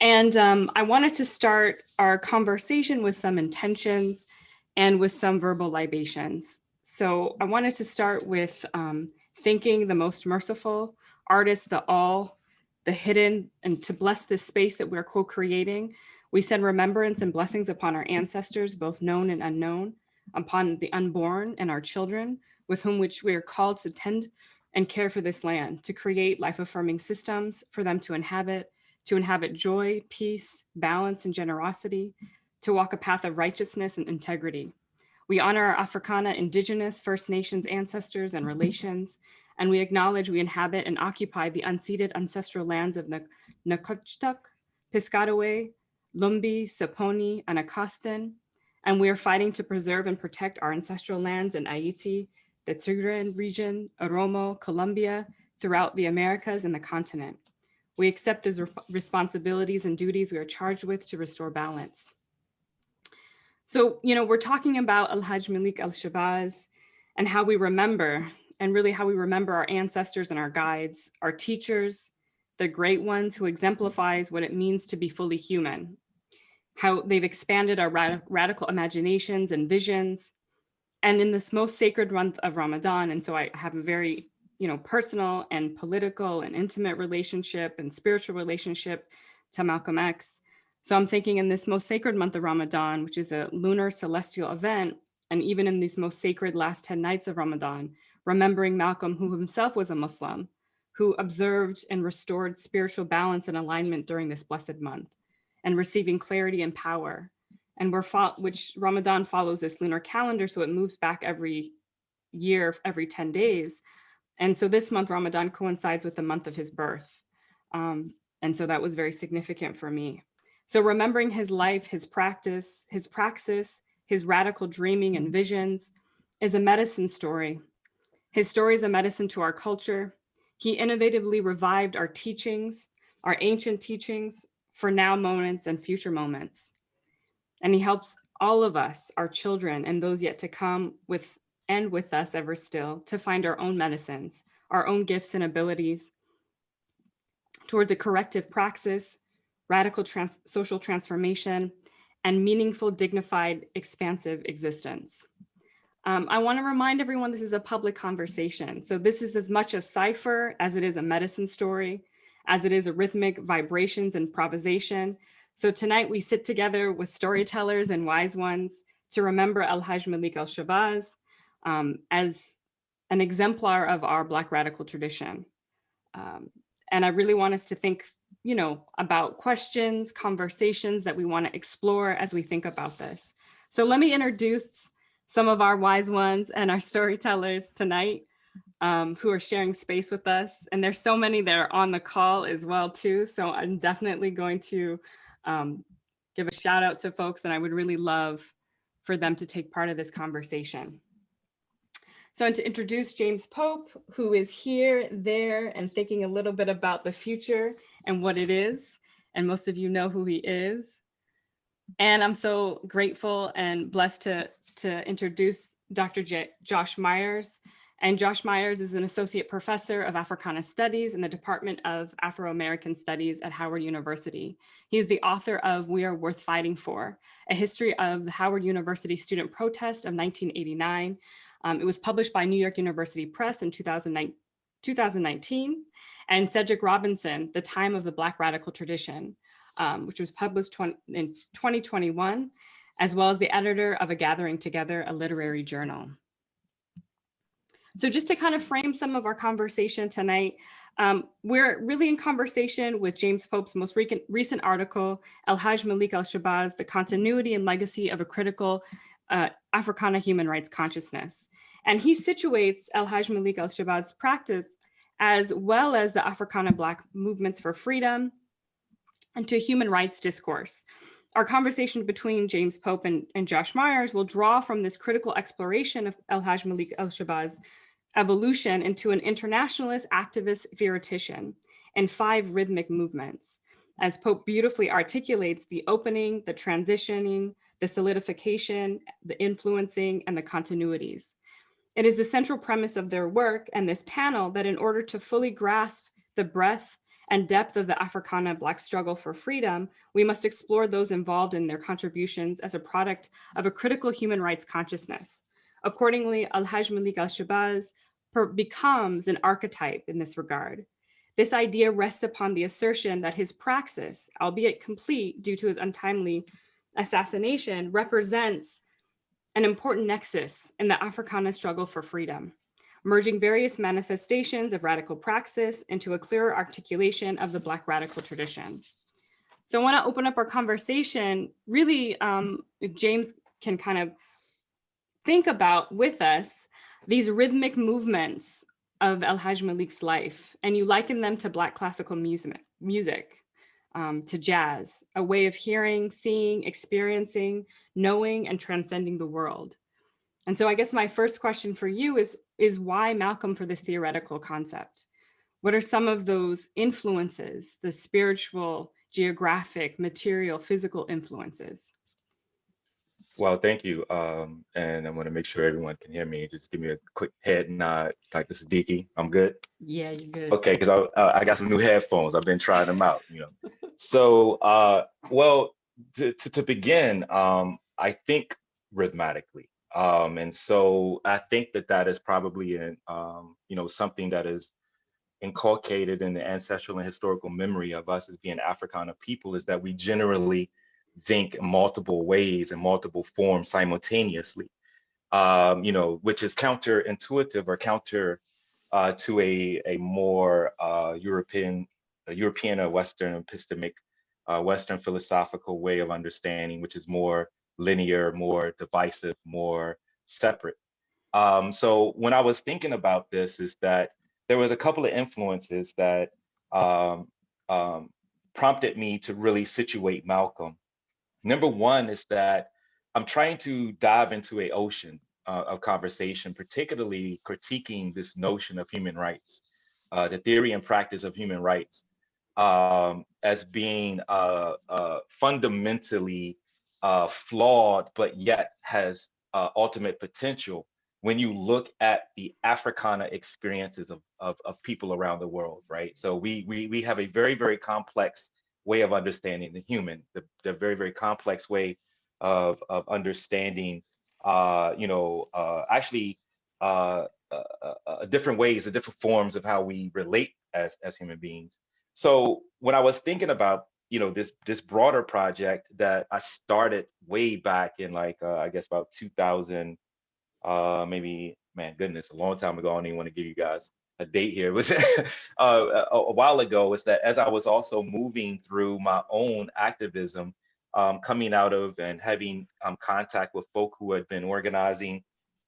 And I wanted to start our conversation with some intentions and with some verbal libations. So I wanted to start with thanking the most merciful, artists, the all, the hidden, and to bless this space that we're co-creating. We send remembrance and blessings upon our ancestors, both known and unknown, upon the unborn and our children, with whom which we are called to tend and care for this land, to create life-affirming systems for them to inhabit joy, peace, balance, and generosity, to walk a path of righteousness and integrity. We honor our Africana, Indigenous, First Nations ancestors and relations, and we acknowledge we inhabit and occupy the unceded ancestral lands of Nacotchitaq, Piscataway, Lumbi, Saponi, and Anacostan, and we are fighting to preserve and protect our ancestral lands in Haiti, the Tigray region, Oromo, Colombia, throughout the Americas and the continent. We accept those responsibilities and duties we are charged with to restore balance. So, we're talking about El-Hajj Malik El-Shabazz and how we remember, and really how we remember our ancestors and our guides, our teachers, the great ones who exemplifies what it means to be fully human, how they've expanded our radical imaginations and visions. And in this most sacred month of Ramadan, and so I have a very personal and political and intimate relationship and spiritual relationship to MalcolmX. So I'm thinking in this most sacred month of Ramadan, which is a lunar celestial event, and even in these most sacred last 10 nights of Ramadan, remembering Malcolm, who himself was a Muslim, who observed and restored spiritual balance and alignment during this blessed month, and receiving clarity and power. And which Ramadan follows this lunar calendar, so it moves back every year, every 10 days. And so this month, Ramadan, coincides with the month of his birth. And so that was very significant for me. So remembering his life, his praxis, his radical dreaming and visions is a medicine story. His story is a medicine to our culture. He innovatively revived our teachings, our ancient teachings, for now moments and future moments. And he helps all of us, our children, and those yet to come with us ever still, to find our own medicines, our own gifts and abilities towards a corrective praxis, radical social transformation, and meaningful, dignified, expansive existence. I want to remind everyone this is a public conversation. So this is as much a cipher as it is a medicine story, as it is a rhythmic vibrations and improvisation. So tonight we sit together with storytellers and wise ones to remember El-Hajj Malik El-Shabazz, as an exemplar of our Black radical tradition. And I really want us to think, about questions, conversations that we want to explore as we think about this. So let me introduce some of our wise ones and our storytellers tonight, who are sharing space with us. And there's so many that are on the call as well too. So I'm definitely going to give a shout out to folks, and I would really love for them to take part of this conversation. So to introduce James Pope, who is here, there, and thinking a little bit about the future and what it is. And most of you know who he is. And I'm so grateful and blessed to introduce Dr. Josh Myers. And Josh Myers is an associate professor of Africana Studies in the Department of Afro-American Studies at Howard University. He is the author of We Are Worth Fighting For, a history of the Howard University student protest of 1989. It was published by New York University Press in 2019, and Cedric Robinson, The Time of the Black Radical Tradition, which was published in 2021, as well as the editor of A Gathering Together, a literary journal. So just to kind of frame some of our conversation tonight, we're really in conversation with James Pope's most recent article, El-Hajj Malik El-Shabazz, The Continuity and Legacy of a Critical Africana Human Rights Consciousness. And he situates El-Hajj Malik El-Shabazz's practice as well as the Africana Black movements for freedom and to human rights discourse. Our conversation between James Pope and Josh Myers will draw from this critical exploration of El-Hajj Malik El-Shabazz's evolution into an internationalist activist-theoretician and 5 rhythmic movements. As Pope beautifully articulates the opening, the transitioning, the solidification, the influencing, and the continuities. It is the central premise of their work and this panel that in order to fully grasp the breadth and depth of the Africana Black struggle for freedom, we must explore those involved in their contributions as a product of a critical human rights consciousness. Accordingly, El-Hajj Malik El-Shabazz becomes an archetype in this regard. This idea rests upon the assertion that his praxis, albeit complete due to his untimely assassination, represents an important nexus in the Africana struggle for freedom, merging various manifestations of radical praxis into a clearer articulation of the Black radical tradition. So I want to open up our conversation, really, if James can kind of think about with us these rhythmic movements of El-Hajj Malik's life, and you liken them to Black classical music, to jazz, a way of hearing, seeing, experiencing, knowing, and transcending the world. And so I guess my first question for you is why Malcolm for this theoretical concept? What are some of those influences, the spiritual, geographic, material, physical influences? Well, thank you. And I want to make sure everyone can hear me. Just give me a quick head nod, like this is Deaky. I'm good. Yeah, you're good. Okay, because I got some new headphones. I've been trying them out, you know. So, well, to begin, I think rhythmatically. And so I think that is probably you know, something that is inculcated in the ancestral and historical memory of us as being Africana people, is that we generally think in multiple ways and multiple forms simultaneously, you know, which is counterintuitive or counter to a more European or Western epistemic, Western philosophical way of understanding, which is more linear, more divisive, more separate. So when I was thinking about this, is that there was a couple of influences that um, prompted me to really situate Malcolm. Number one is that I'm trying to dive into an ocean of conversation, particularly critiquing this notion of human rights, the theory and practice of human rights, as being fundamentally flawed, but yet has ultimate potential when you look at the Africana experiences of people around the world, right? So we have a very, very complex way of understanding the human, the very, very complex way of understanding, you know, actually different ways, the different forms of how we relate as human beings. So when I was thinking about, you know, this broader project that I started way back in like I guess about 2000, maybe, man, goodness, a long time ago. I don't even want to give you guys a date here. It was a while ago. Is that as I was also moving through my own activism, coming out of and having contact with folk who had been organizing,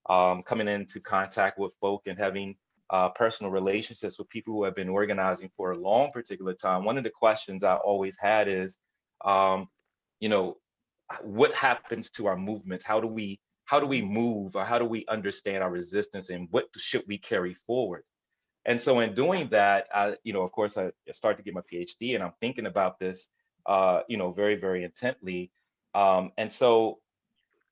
coming into contact with folk and having personal relationships with people who have been organizing for a long particular time. One of the questions I always had is, you know, what happens to our movements? How do we move, or how do we understand our resistance, and what should we carry forward? And so in doing that, you know, of course, I started to get my PhD, and I'm thinking about this, you know, very, very intently. And so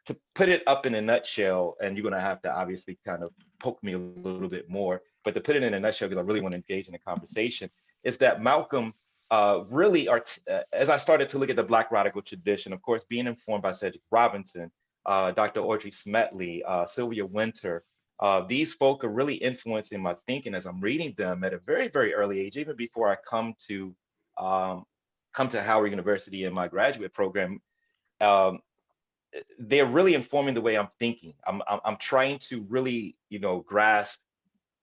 to put it up in a nutshell, and you're going to have to obviously kind of poke me a little bit more, but to put it in a nutshell, because I really want to engage in the conversation, is that Malcolm really, as I started to look at the Black radical tradition, of course, being informed by Cedric Robinson, Dr. Audrey Smetley, Sylvia Winter, these folk are really influencing my thinking as I'm reading them at a very, very early age, even before I um, come to Howard University in my graduate program. Um, they're really informing the way I'm thinking. I'm trying to really, you know, grasp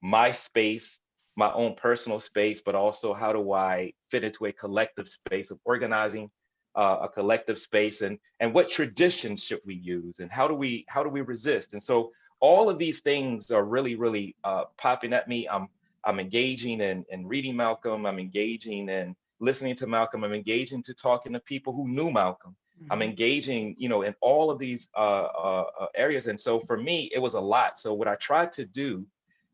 my space, my own personal space, but also how do I fit into a collective space of organizing, a collective space, and what traditions should we use, and how do we resist? And so all of these things are really, really popping at me. I'm engaging in reading Malcolm. I'm engaging in listening to Malcolm. I'm engaging to talking to people who knew Malcolm. I'm engaging, you know, in all of these areas. And so for me, it was a lot. So what I tried to do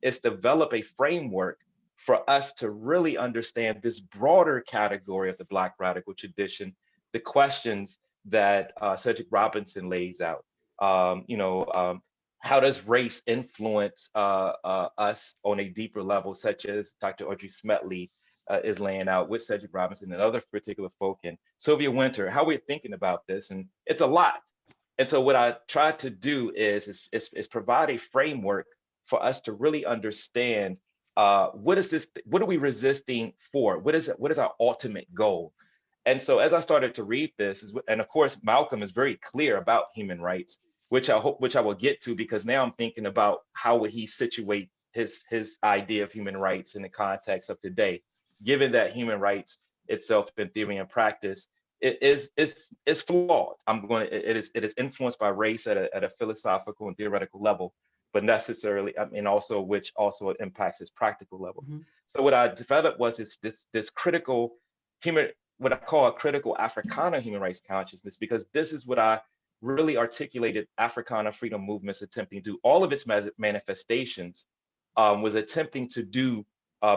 is develop a framework for us to really understand this broader category of the Black radical tradition, the questions that Cedric Robinson lays out. You know, how does race influence us on a deeper level, such as Dr. Audrey Smetley is laying out with Cedric Robinson and other particular folk, and Sylvia Winter, how we're thinking about this, and it's a lot. And so what I try to do is provide a framework for us to really understand what is this, what are we resisting for? What is our ultimate goal? And so as I started to read this, and of course, Malcolm is very clear about human rights, which I will get to, because now I'm thinking about how would he situate his idea of human rights in the context of today, given that human rights itself in theory and practice is flawed. It is influenced by race at a philosophical and theoretical level, but necessarily, I mean, also which also impacts its practical level. Mm-hmm. So what I developed was this critical human, what I call a critical Africana human rights consciousness, because this is what I really articulated Africana freedom movements attempting to do. All of its manifestations was attempting to do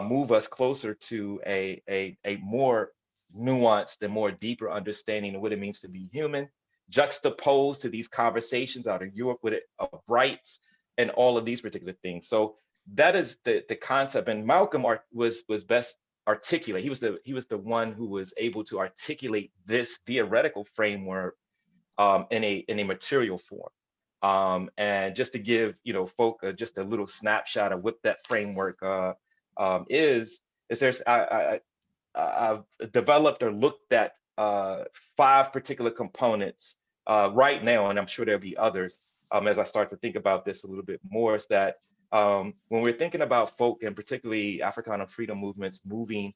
move us closer to a more nuanced and more deeper understanding of what it means to be human, juxtaposed to these conversations out of Europe with it of rights and all of these particular things. So that is the concept. And Malcolm was best articulate. He was the one who was able to articulate this theoretical framework in a material form. And just to give folk just a little snapshot of what that framework is there's I've developed or looked at 5 particular components right now, and I'm sure there'll be others as I start to think about this a little bit more. Is that when we're thinking about folk, and particularly Africana freedom movements moving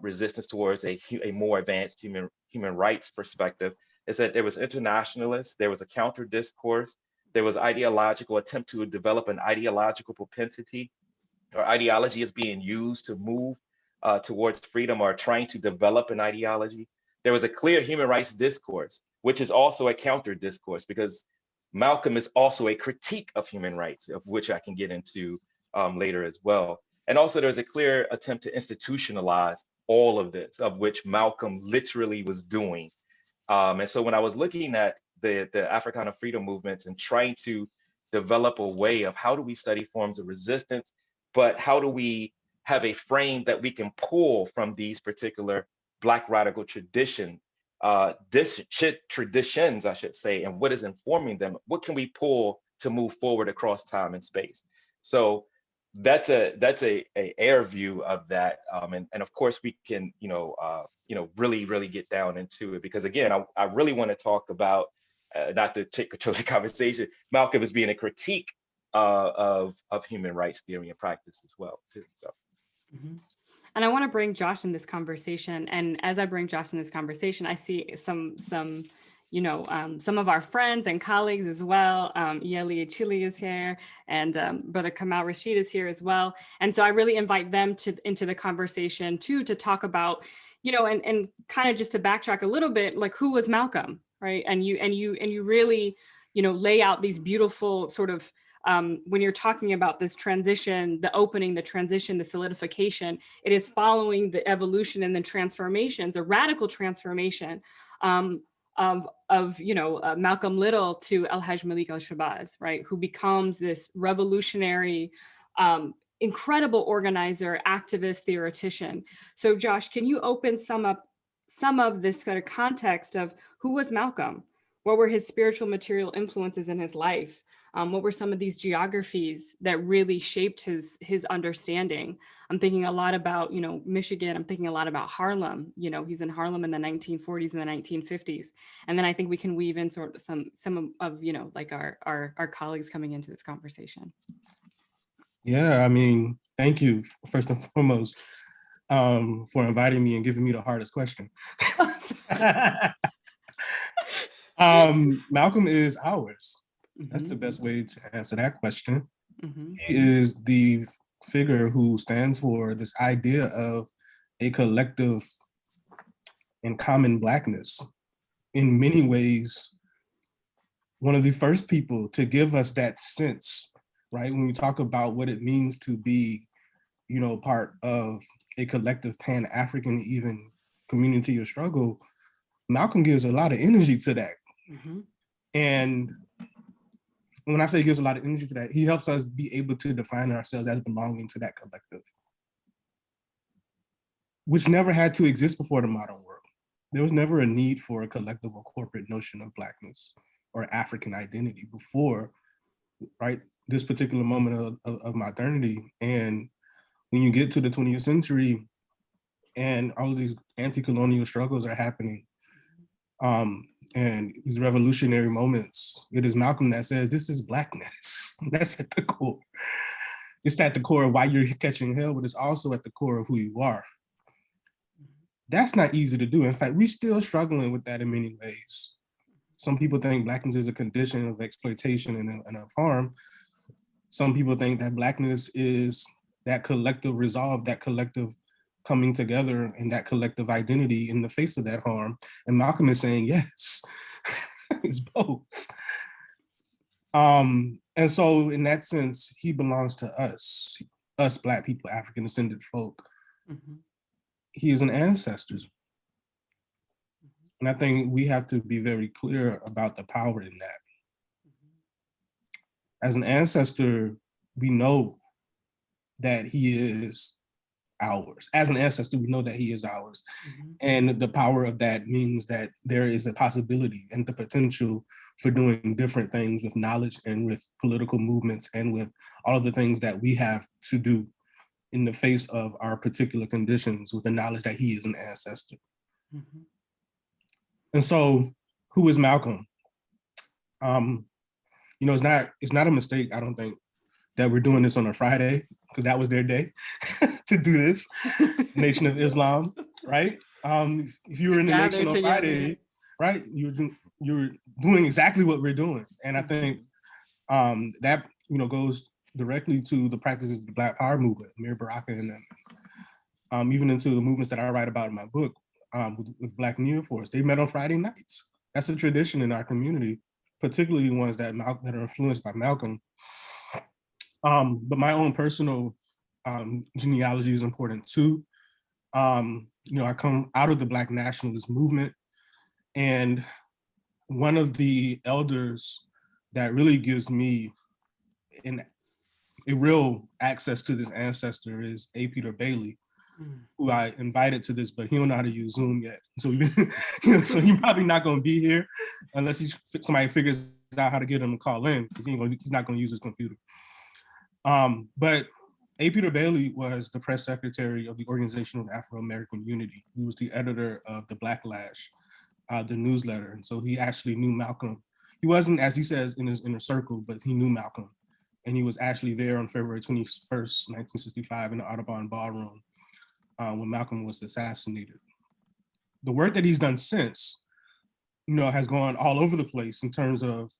resistance towards a more advanced human rights perspective, is that there was internationalists, there was a counter discourse, there was ideological attempt to develop an ideological propensity, or ideology is being used to move towards freedom, or trying to develop an ideology. There was a clear human rights discourse, which is also a counter discourse, because Malcolm is also a critique of human rights, of which I can get into later as well. And also there's a clear attempt to institutionalize all of this, of which Malcolm literally was doing. And so when I was looking at the Africana freedom movements and trying to develop a way of how do we study forms of resistance, but how do we have a frame that we can pull from these particular Black radical traditions, I should say, and what is informing them? What can we pull to move forward across time and space? So that's a air view of that, and of course we can really get down into it, because again I really want to talk about not to take control of the conversation, Malcolm as being a critique of human rights theory and practice as well too. So. Mm-hmm. And I want to bring Josh in this conversation. And as I bring Josh in this conversation, I see some of our friends and colleagues as well. Yeli Chili is here, and Brother Kamal Rashid is here as well. And so I really invite them into the conversation too, to talk about, and kind of just to backtrack a little bit, like, who was Malcolm, right? And you really, lay out these beautiful sort of, when you're talking about this transition, the opening, the transition, the solidification, it is following the evolution and the transformations, a radical transformation of Malcolm Little to El-Hajj Malik El-Shabazz, right? Who becomes this revolutionary, incredible organizer, activist, theoretician. So Josh, can you open some of this kind of context of who was Malcolm? What were his spiritual material influences in his life? What were some of these geographies that really shaped his understanding? I'm thinking a lot about, Michigan. I'm thinking a lot about Harlem. He's in Harlem in the 1940s and the 1950s. And then I think we can weave in sort of some of like our colleagues coming into this conversation. Yeah, I mean, thank you first and foremost for inviting me and giving me the hardest question. Malcolm is ours. That's the best way to answer that question. Mm-hmm. He is the figure who stands for this idea of a collective and common Blackness. In many ways, one of the first people to give us that sense, right? When we talk about what it means to be, part of a collective Pan-African even community or struggle, Malcolm gives a lot of energy to that. Mm-hmm. And when I say gives a lot of energy to that, he helps us be able to define ourselves as belonging to that collective. which never had to exist before the modern world. There was never a need for a collective or corporate notion of Blackness or African identity before, right, this particular moment of modernity. And when you get to the 20th century and all of these anti-colonial struggles are happening, and these revolutionary moments, it is Malcolm that says, this is Blackness. That's at the core. It's at the core of why you're catching hell, but it's also at the core of who you are. That's not easy to do. In fact, we're still struggling with that in many ways. Some people think Blackness is a condition of exploitation and of harm. Some people think that Blackness is that collective resolve, that collective coming together, and that collective identity in the face of that harm. And Malcolm is saying, yes, it's both. And so in that sense, he belongs to us Black people, African descended folk. Mm-hmm. He is an ancestor. And I think we have to be very clear about the power in that. As an ancestor, we know that he is ours. As an ancestor, we know that he is ours. Mm-hmm. And the power of that means that there is a possibility and the potential for doing different things with knowledge and with political movements and with all of the things that we have to do in the face of our particular conditions with the knowledge that he is an ancestor. Mm-hmm. And so, who is Malcolm? You know, it's not a mistake, I don't think, that we're doing this on a Friday, because that was their day to do this, Nation of Islam, right? If you were in the Nation on Friday, right, you're doing exactly what we're doing. And I think that, you know, goes directly to the practices of the Black Power movement, Amir Baraka, and even into the movements that I write about in my book with Black New Force. They met on Friday nights. That's a tradition in our community, particularly ones that are influenced by Malcolm. But my own personal genealogy is important too. You know, I come out of the Black nationalist movement, and one of the elders that really gives me a real access to this ancestor is A. Peter Bailey, who I invited to this, but he don't know how to use Zoom yet. So, so he's probably not going to be here unless somebody figures out how to get him to call in, because he's not going to use his computer. But A. Peter Bailey was the press secretary of the Organization of Afro-American Unity. He was the editor of the Black Lash, the newsletter. And so he actually knew Malcolm. He wasn't, as he says, in his inner circle, but he knew Malcolm. And he was actually there on February 21st, 1965 in the Audubon Ballroom when Malcolm was assassinated. The work that he's done since, you know, has gone all over the place in terms of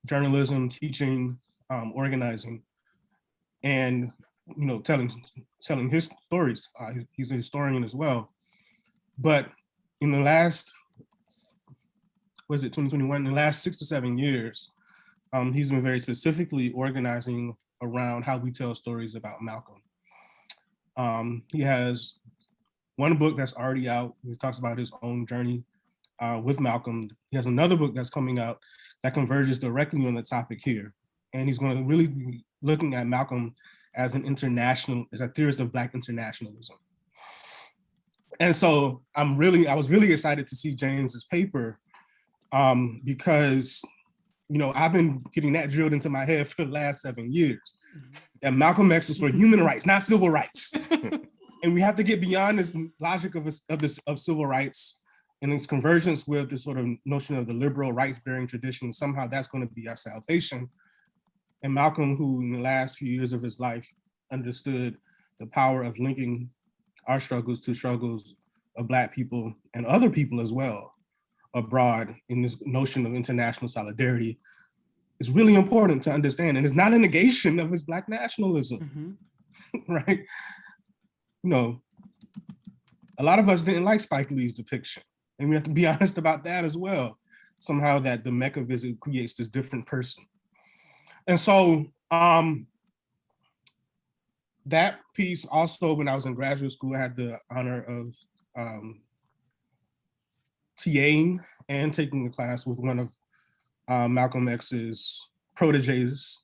journalism, teaching, organizing, and, you know, telling his stories. He's a historian as well. But in the last, 2021, in the last 6 to 7 years, he's been very specifically organizing around how we tell stories about Malcolm. He has one book that's already out. He talks about his own journey with Malcolm. He has another book that's coming out that converges directly on the topic here. And he's going to really be looking at Malcolm as as a theorist of Black internationalism. And so I was really excited to see James's paper because, you know, I've been getting that drilled into my head for the last 7 years. That MalcolmX is for human rights, not civil rights. And we have to get beyond this logic of civil rights and its convergence with the sort of notion of the liberal rights-bearing tradition. Somehow that's going to be our salvation. And Malcolm, who in the last few years of his life understood the power of linking our struggles to struggles of Black people and other people as well abroad in this notion of international solidarity, is really important to understand. And it's not a negation of his Black nationalism, right? You know, a lot of us didn't like Spike Lee's depiction, and we have to be honest about that as well. Somehow that the Mecca visit creates this different person. And so that piece also, when I was in graduate school, I had the honor of TAing and taking a class with one of Malcolm X's proteges,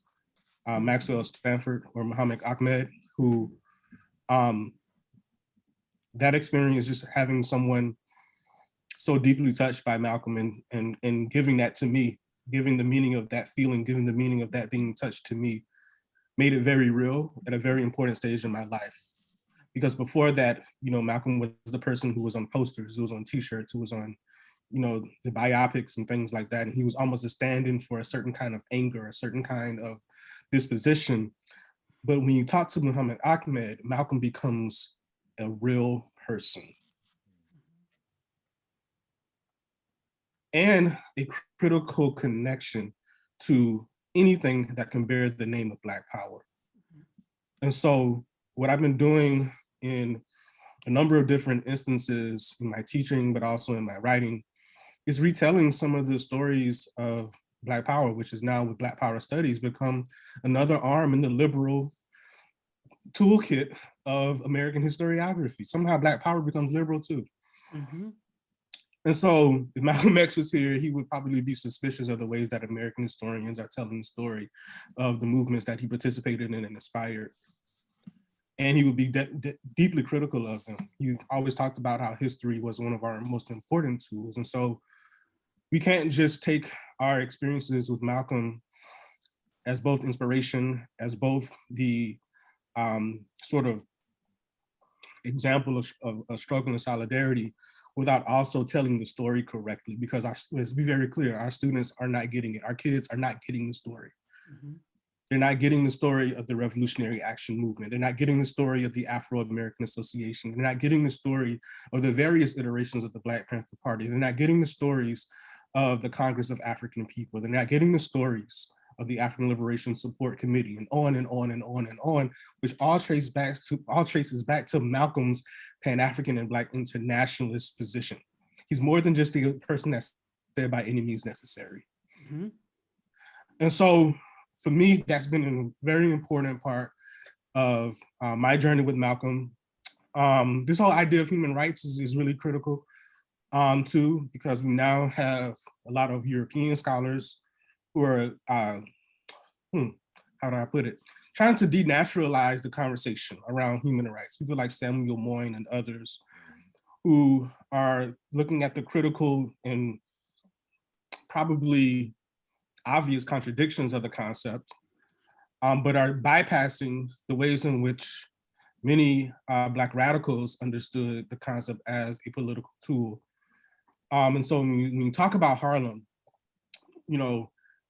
Maxwell Stanford or Muhammad Ahmed, who that experience, just having someone so deeply touched by Malcolm and giving that to me, giving the meaning of that feeling, giving the meaning of that being touched to me, made it very real at a very important stage in my life. Because before that, Malcolm was the person who was on posters, who was on t-shirts, who was on, the biopics and things like that. And he was almost a stand-in for a certain kind of anger, a certain kind of disposition. But when you talk to Muhammad Ahmed, Malcolm becomes a real person. And a critical connection to anything that can bear the name of Black power. And so what I've been doing in a number of different instances in my teaching, but also in my writing, is retelling some of the stories of Black power, which is now with Black Power Studies become another arm in the liberal toolkit of American historiography. Somehow Black power becomes liberal too. Mm-hmm. And so if MalcolmX was here, he would probably be suspicious of the ways that American historians are telling the story of the movements that he participated in and inspired. And he would be deeply critical of them. You always talked about how history was one of our most important tools. And so we can't just take our experiences with Malcolm as both inspiration, as both the sort of example of struggle and solidarity, without also telling the story correctly. Because let's be very clear, our students are not getting it. Our kids are not getting the story. Mm-hmm. They're not getting the story of the Revolutionary Action Movement. They're not getting the story of the Afro-American Association. They're not getting the story of the various iterations of the Black Panther Party. They're not getting the stories of the Congress of African People. They're not getting the stories of the African Liberation Support Committee, and on and on and on and on, which all traces back to Malcolm's Pan-African and Black internationalist position. He's more than just the person that's there by any means necessary. Mm-hmm. And so for me, that's been a very important part of my journey with Malcolm. This whole idea of human rights is really critical too, because we now have a lot of European scholars who are, how do I put it, trying to denaturalize the conversation around human rights. People like Samuel Moyn and others who are looking at the critical and probably obvious contradictions of the concept, but are bypassing the ways in which many Black radicals understood the concept as a political tool. And so when you talk about Harlem,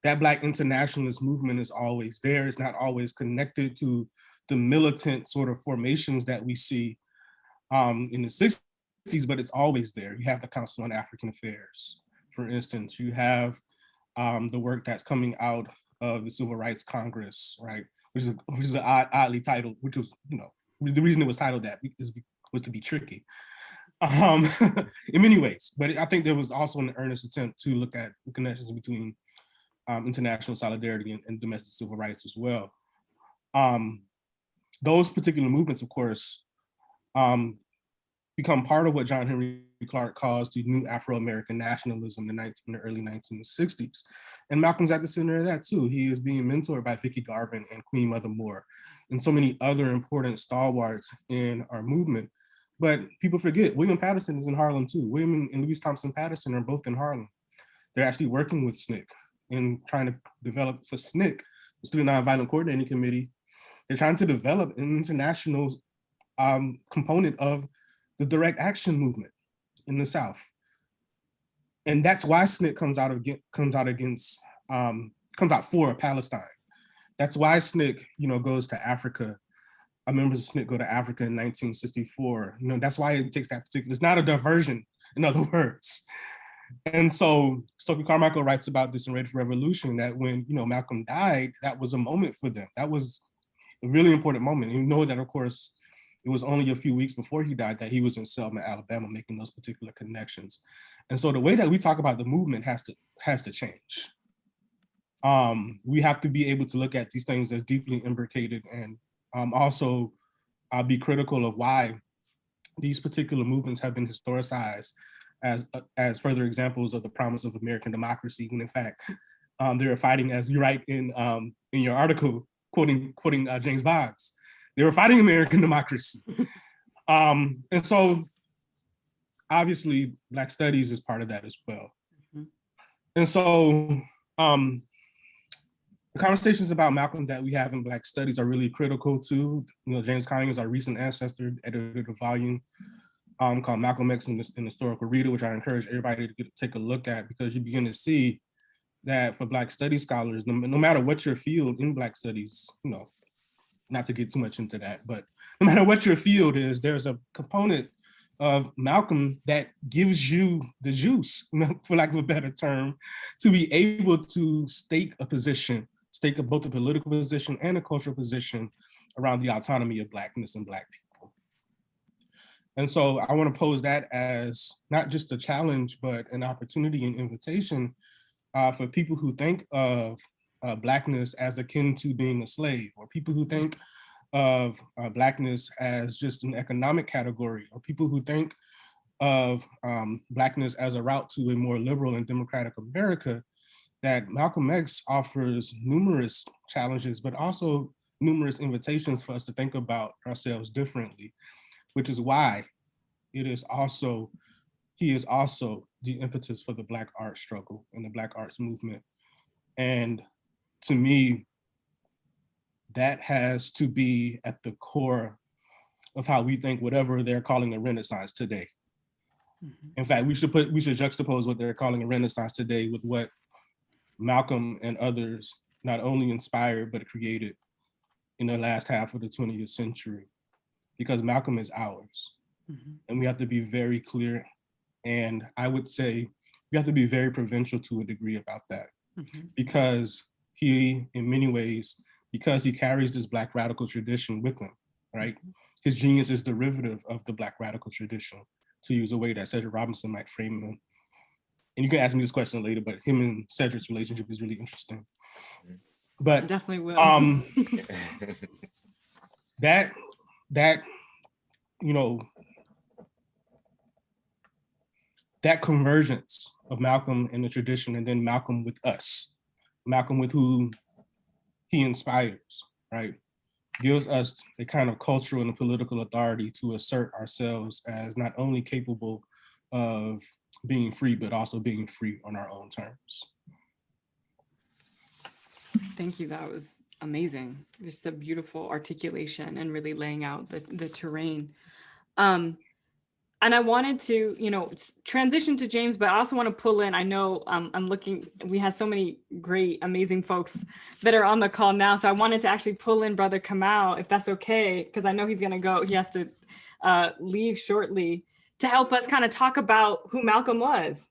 that Black internationalist movement is always there. It's not always connected to the militant sort of formations that we see in the 60s, but it's always there. You have the Council on African Affairs, for instance. You have the work that's coming out of the Civil Rights Congress, right? Which is oddly titled, which was, the reason it was titled that was to be tricky. In many ways, but I think there was also an earnest attempt to look at the connections between international solidarity and domestic civil rights as well. Those particular movements, of course, become part of what John Henry Clark calls the new Afro-American nationalism in the early 1960s. And Malcolm's at the center of that too. He is being mentored by Vicki Garvin and Queen Mother Moore and so many other important stalwarts in our movement. But people forget, William Patterson is in Harlem too. William and Louise Thompson Patterson are both in Harlem. They're actually working with SNCC and trying to develop for SNCC, the Student Nonviolent Coordinating Committee. They're trying to develop an international component of the direct action movement in the South. And that's why SNCC comes out for Palestine. That's why SNCC, goes to Africa. Members of SNCC go to Africa in 1964. That's why it takes that particular, it's not a diversion, in other words. And so Stokely Carmichael writes about this in Ready for Revolution, that when, Malcolm died, that was a moment for them. That was a really important moment. And that, of course, it was only a few weeks before he died that he was in Selma, Alabama, making those particular connections. And so the way that we talk about the movement has to change. We have to be able to look at these things as deeply imbricated and also be critical of why these particular movements have been historicized as further examples of the promise of American democracy, when in fact they were fighting, as you write in your article, quoting James Boggs, they were fighting American democracy. And so obviously Black studies is part of that as well. Mm-hmm. And so the conversations about Malcolm that we have in Black studies are really critical too. You know, James Conyers, our recent ancestor, edited a volume called MalcolmX an Historical Reader, which I encourage everybody to take a look at, because you begin to see that for Black studies scholars, no matter what your field in Black studies, you know, not to get too much into that, but no matter what your field is, there's a component of Malcolm that gives you the juice, for lack of a better term, to be able to stake a position, both a political position and a cultural position around the autonomy of Blackness and Black people. And so I want to pose that as not just a challenge, but an opportunity and invitation for people who think of Blackness as akin to being a slave, or people who think of Blackness as just an economic category, or people who think of Blackness as a route to a more liberal and democratic America, that Malcolm X offers numerous challenges, but also numerous invitations for us to think about ourselves differently, which is why he is also the impetus for the Black art struggle and the Black arts movement. And to me, that has to be at the core of how we think whatever they're calling a Renaissance today. Mm-hmm. In fact, we should juxtapose what they're calling a Renaissance today with what Malcolm and others not only inspired, but created in the last half of the 20th century, because Malcolm is ours. Mm-hmm. And we have to be very clear. And I would say we have to be very provincial to a degree about that, mm-hmm. because he, in many ways, because he carries this Black radical tradition with him, right? Mm-hmm. His genius is derivative of the Black radical tradition, to use a way that Cedric Robinson might frame him. And you can ask me this question later, but him and Cedric's relationship is really interesting. But definitely will. that you know, that convergence of Malcolm and the tradition, and then Malcolm with us, Malcolm with who he inspires, right, gives us a kind of cultural and political authority to assert ourselves as not only capable of being free, but also being free on our own terms. Thank you. That was amazing. Just a beautiful articulation and really laying out the terrain. And I wanted to, you know, transition to James, but I also want to pull in, I know I'm looking, we have so many great, amazing folks that are on the call now. So I wanted to actually pull in Brother Kamal, if that's okay, because I know he's going to go, he has to leave shortly, to help us kind of talk about who Malcolm was,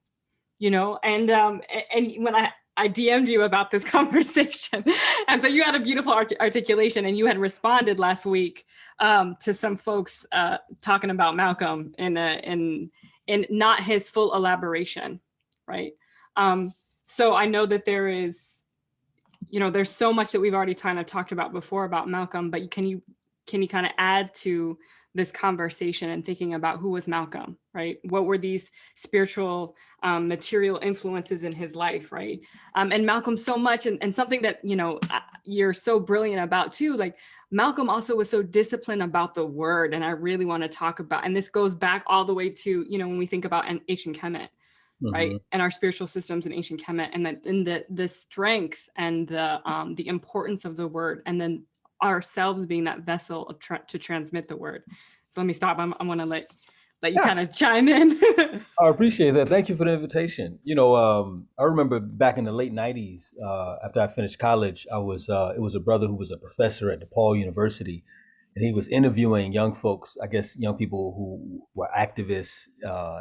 you know, and when I DM'd you about this conversation. And so you had a beautiful articulation, and you had responded last week to some folks talking about Malcolm in not his full elaboration, right? So I know that there is, you know, there's so much that we've already kind of talked about before about Malcolm, but can you kind of add to this conversation and thinking about who was Malcolm, right? What were these spiritual, material influences in his life, right? And Malcolm so much, and something that, you know, you're so brilliant about too, like Malcolm also was so disciplined about the word. And I really want to talk about, and this goes back all the way to, you know, when we think about ancient Kemet, mm-hmm. right? And our spiritual systems in ancient Kemet, and that in the strength and the importance of the word, and then ourselves being that vessel to transmit the word. So let me stop. I want to let you kind of chime in. I appreciate that. Thank you for the invitation. You know, I remember back in the late 90s, after I finished college, it was a brother who was a professor at DePaul University, and he was interviewing young folks, I guess young people who were activists,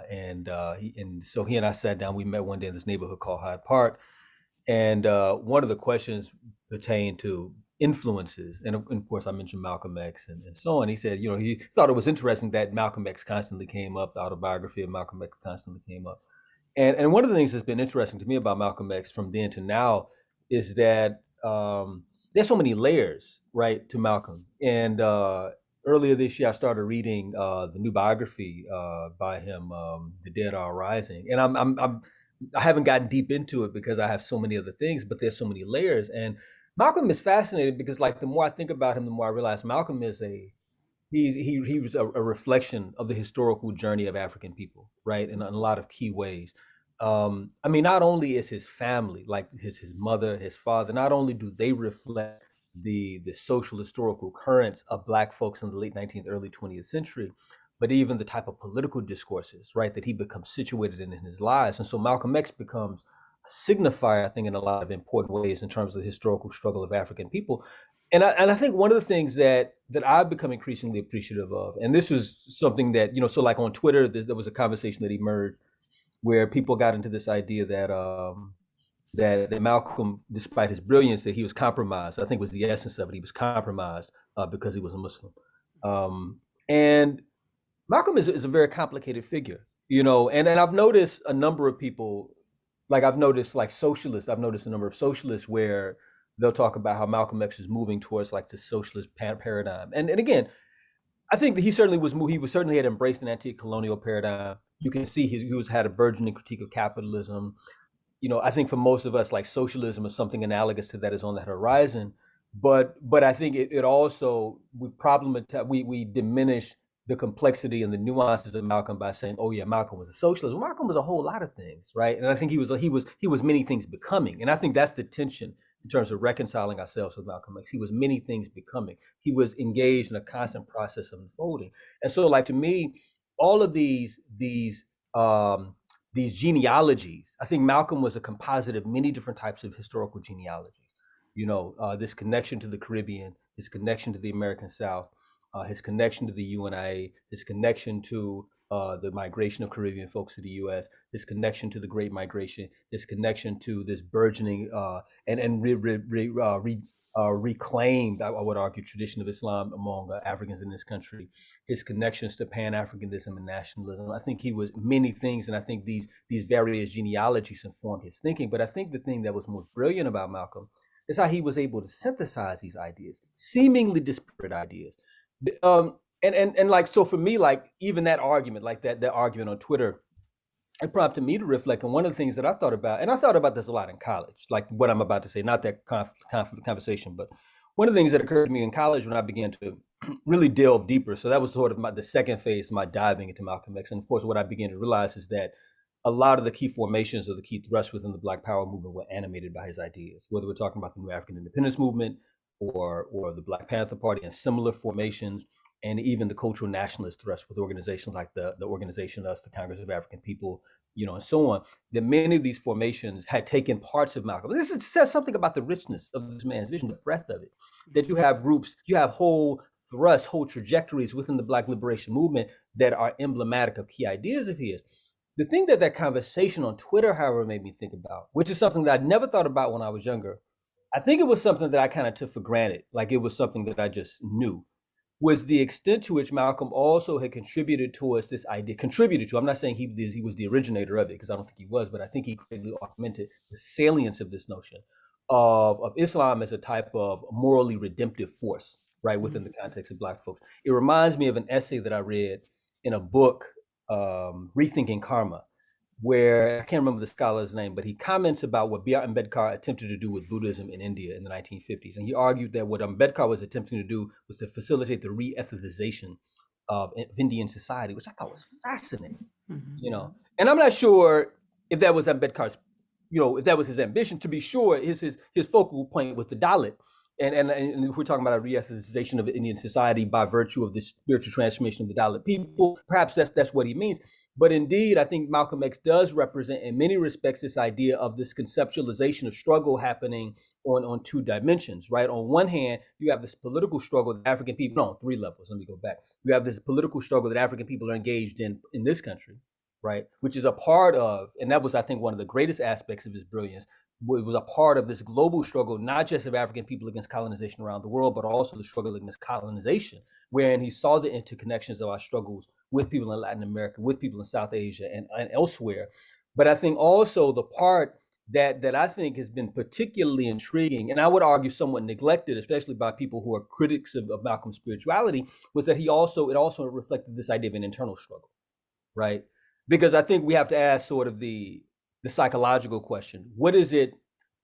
and so he and I sat down. We met one day in this neighborhood called Hyde Park, and one of the questions pertained to influences, and of course I mentioned Malcolm X and so on. He said, you know, he thought it was interesting that Malcolm X constantly came up, the autobiography of Malcolm X constantly came up. And one of the things that's been interesting to me about Malcolm X from then to now is that there's so many layers, right, to Malcolm. And earlier this year I started reading the new biography by him, The Dead Are Rising, and I haven't gotten deep into it because I have so many other things, but there's so many layers. And Malcolm is fascinating because, like, the more I think about him, the more I realize Malcolm is a he was a reflection of the historical journey of African people, right? In a lot of key ways. I mean, not only is his family, like his mother, his father, not only do they reflect the social historical currents of Black folks in the late 19th, early 20th century, but even the type of political discourses, right, that he becomes situated in his lives. And so Malcolm X becomes a signifier, I think, in a lot of important ways in terms of the historical struggle of African people. And I think one of the things that I've become increasingly appreciative of, and this was something that, you know, so like on Twitter, there was a conversation that emerged where people got into this idea that that Malcolm, despite his brilliance, that he was compromised. I think was the essence of it. He was compromised because he was a Muslim. And Malcolm is a very complicated figure, you know, and I've noticed a number of people, like I've noticed like socialists, I've noticed a number of socialists where they'll talk about how Malcolm X was moving towards like the socialist paradigm. And again, I think that he certainly had embraced an anti-colonial paradigm. You can see he had a burgeoning critique of capitalism. You know, I think for most of us, like socialism or something analogous to that is on the horizon. But I think it also, we diminish the complexity and the nuances of Malcolm by saying, oh yeah, Malcolm was a socialist. Well, Malcolm was a whole lot of things, right? And I think he was many things becoming. And I think that's the tension in terms of reconciling ourselves with Malcolm X. He was many things becoming. He was engaged in a constant process of unfolding. And so, like, to me, all of these genealogies, I think Malcolm was a composite of many different types of historical genealogies. You know, this connection to the Caribbean, his connection to the American South, his connection to the UNIA, his connection to the migration of Caribbean folks to the U.S., his connection to the Great Migration, his connection to this burgeoning and reclaimed, I would argue, tradition of Islam among Africans in this country, his connections to Pan-Africanism and nationalism. I think he was many things, and I think these various genealogies informed his thinking. But I think the thing that was most brilliant about Malcolm is how he was able to synthesize these ideas, seemingly disparate ideas. And like, so for me, like even that argument, like that argument on Twitter, it prompted me to reflect on one of the things that I thought about, and I thought about this a lot in college, like what I'm about to say, not that conversation, but one of the things that occurred to me in college when I began to really delve deeper. So that was sort of the second phase of my diving into Malcolm X. And of course, what I began to realize is that a lot of the key formations or the key thrusts within the Black Power movement were animated by his ideas, whether we're talking about the New African Independence Movement or the Black Panther Party and similar formations, and even the cultural nationalist thrust with organizations like the Organization of Us, the Congress of African People, you know, and so on, that many of these formations had taken parts of Malcolm. This says something about the richness of this man's vision, the breadth of it, that you have groups, you have whole thrusts, whole trajectories within the Black liberation movement that are emblematic of key ideas of his. The thing that conversation on Twitter, however, made me think about, which is something that I never thought about when I was younger, I think it was something that I kind of took for granted, like it was something that I just knew, was the extent to which Malcolm also had contributed towards this idea, I'm not saying he was the originator of it, because I don't think he was, but I think he greatly augmented the salience of this notion of Islam as a type of morally redemptive force, right, within the context of Black folks. It reminds me of an essay that I read in a book, Rethinking Karma, where I can't remember the scholar's name, but he comments about what B.R. Ambedkar attempted to do with Buddhism in India in the 1950s. And he argued that what Ambedkar was attempting to do was to facilitate the re-ethicization of Indian society, which I thought was fascinating, you know. And I'm not sure if that was Ambedkar's, you know, if that was his ambition. To be sure, his focal point was the Dalit. And if we're talking about a re-ethicization of Indian society by virtue of the spiritual transformation of the Dalit people, perhaps that's what he means. But indeed, I think Malcolm X does represent, in many respects, this idea of this conceptualization of struggle happening on two dimensions, right? On one hand, you have this political struggle that African people, no, on three levels, let me go back. You have this political struggle that African people are engaged in this country, right? Which is a part of, and that was, I think, one of the greatest aspects of his brilliance. It was a part of this global struggle, not just of African people against colonization around the world, but also the struggle against colonization, wherein he saw the interconnections of our struggles with people in Latin America, with people in South Asia and elsewhere. But I think also the part that I think has been particularly intriguing, and I would argue somewhat neglected, especially by people who are critics of Malcolm's spirituality, was that it also reflected this idea of an internal struggle, right? Because I think we have to ask sort of the psychological question: what is it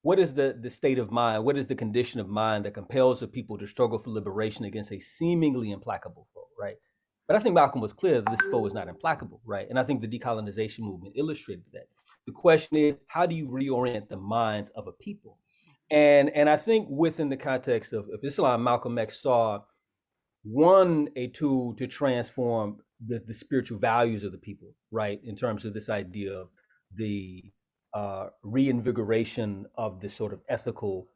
what is the state of mind? What is the condition of mind that compels the people to struggle for liberation against a seemingly implacable foe, right? But I think Malcolm was clear that this foe is not implacable, right? And I think the decolonization movement illustrated that. The question is, how do you reorient the minds of a people? And I think within the context of Islam, Malcolm X saw a tool to transform the spiritual values of the people, right? In terms of this idea of the reinvigoration of the sort of ethical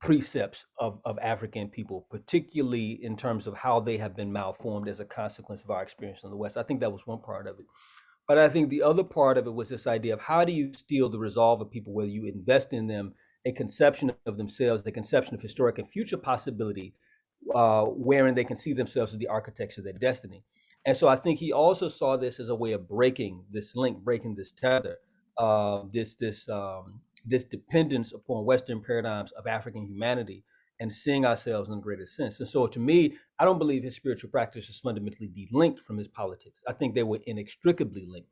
precepts of African people, particularly in terms of how they have been malformed as a consequence of our experience in the West. I think that was one part of it. But I think the other part of it was this idea of how do you steal the resolve of people, whether you invest in them a conception of themselves, the conception of historic and future possibility, wherein they can see themselves as the architects of their destiny. And so I think he also saw this as a way of breaking this link, breaking this tether, this dependence upon Western paradigms of African humanity and seeing ourselves in a greater sense. And so to me, I don't believe his spiritual practice is fundamentally de-linked from his politics. I think they were inextricably linked.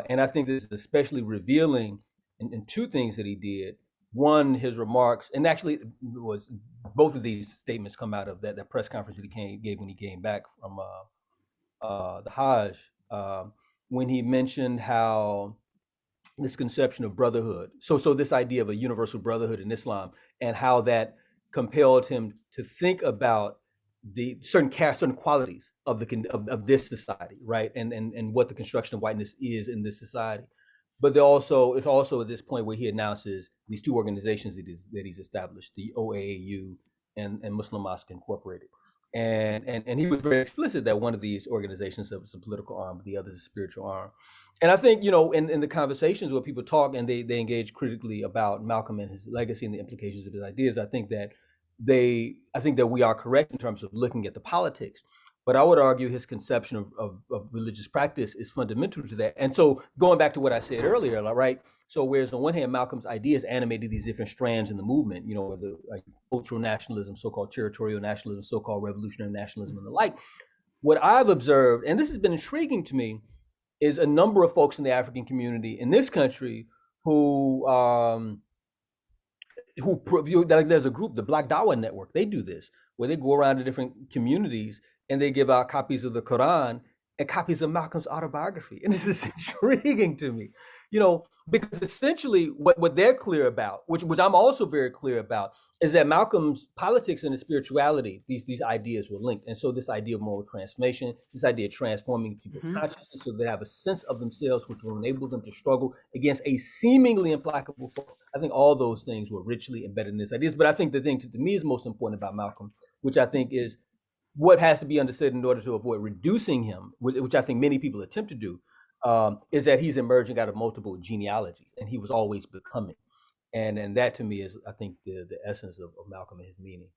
And I think this is especially revealing in two things that he did. One, his remarks, and actually was both of these statements come out of that press conference that he gave when he came back from the Hajj, when he mentioned how this conception of brotherhood, so this idea of a universal brotherhood in Islam, and how that compelled him to think about the certain qualities of this society, right, and what the construction of whiteness is in this society. But it's also at this point where he announces these two organizations that he's established, the OAAU and Muslim Mosque Incorporated. And he was very explicit that one of these organizations is a political arm, but the other is a spiritual arm. And I think, in the conversations where people talk and they engage critically about Malcolm and his legacy and the implications of his ideas, I think that we are correct in terms of looking at the politics. But I would argue his conception of religious practice is fundamental to that. And so going back to what I said earlier, right? So whereas on one hand, Malcolm's ideas animated these different strands in the movement, the cultural nationalism, so-called territorial nationalism, so-called revolutionary nationalism, and the like. What I've observed, and this has been intriguing to me, is a number of folks in the African community in this country who there's a group, the Black Dawa Network, they do this, where they go around to different communities and they give out copies of the Quran and copies of Malcolm's autobiography. And this is intriguing to me, because essentially what they're clear about, which I'm also very clear about, is that Malcolm's politics and his spirituality, these ideas were linked. And so this idea of moral transformation, this idea of transforming people's consciousness so they have a sense of themselves, which will enable them to struggle against a seemingly implacable foe. I think all those things were richly embedded in his ideas. But I think the thing to me is most important about Malcolm, which I think is what has to be understood in order to avoid reducing him, which I think many people attempt to do, is that he's emerging out of multiple genealogies, and he was always becoming. And that to me is, I think, the essence of Malcolm and his meaning.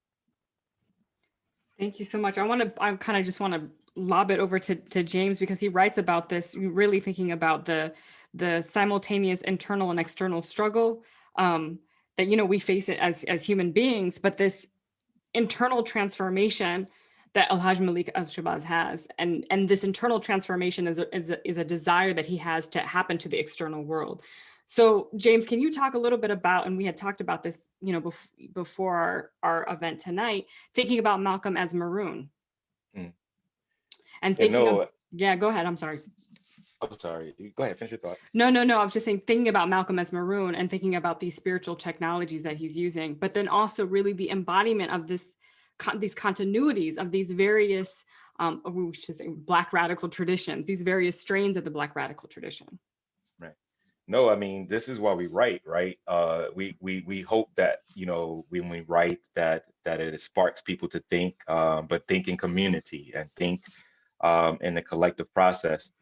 Thank you so much. I kind of just want to lob it over to James, because he writes about this, really thinking about the simultaneous internal and external struggle that, we face it as human beings, but this internal transformation that El-Hajj Malik El-Shabazz has, and this internal transformation is a desire that he has to happen to the external world. So James, can you talk a little bit about, and we had talked about this, before our event tonight, thinking about Malcolm as Maroon, and thinking go ahead. I'm sorry. I'm sorry. Go ahead. Finish your thought. No. I was just saying, thinking about Malcolm as Maroon and thinking about these spiritual technologies that he's using, but then also really the embodiment of these continuities of these various, we should say, Black radical traditions, these various strains of the Black radical tradition. Right. No, I mean, this is why we write, right? We hope that, when we write that it sparks people to think, but think in community and think in the collective process.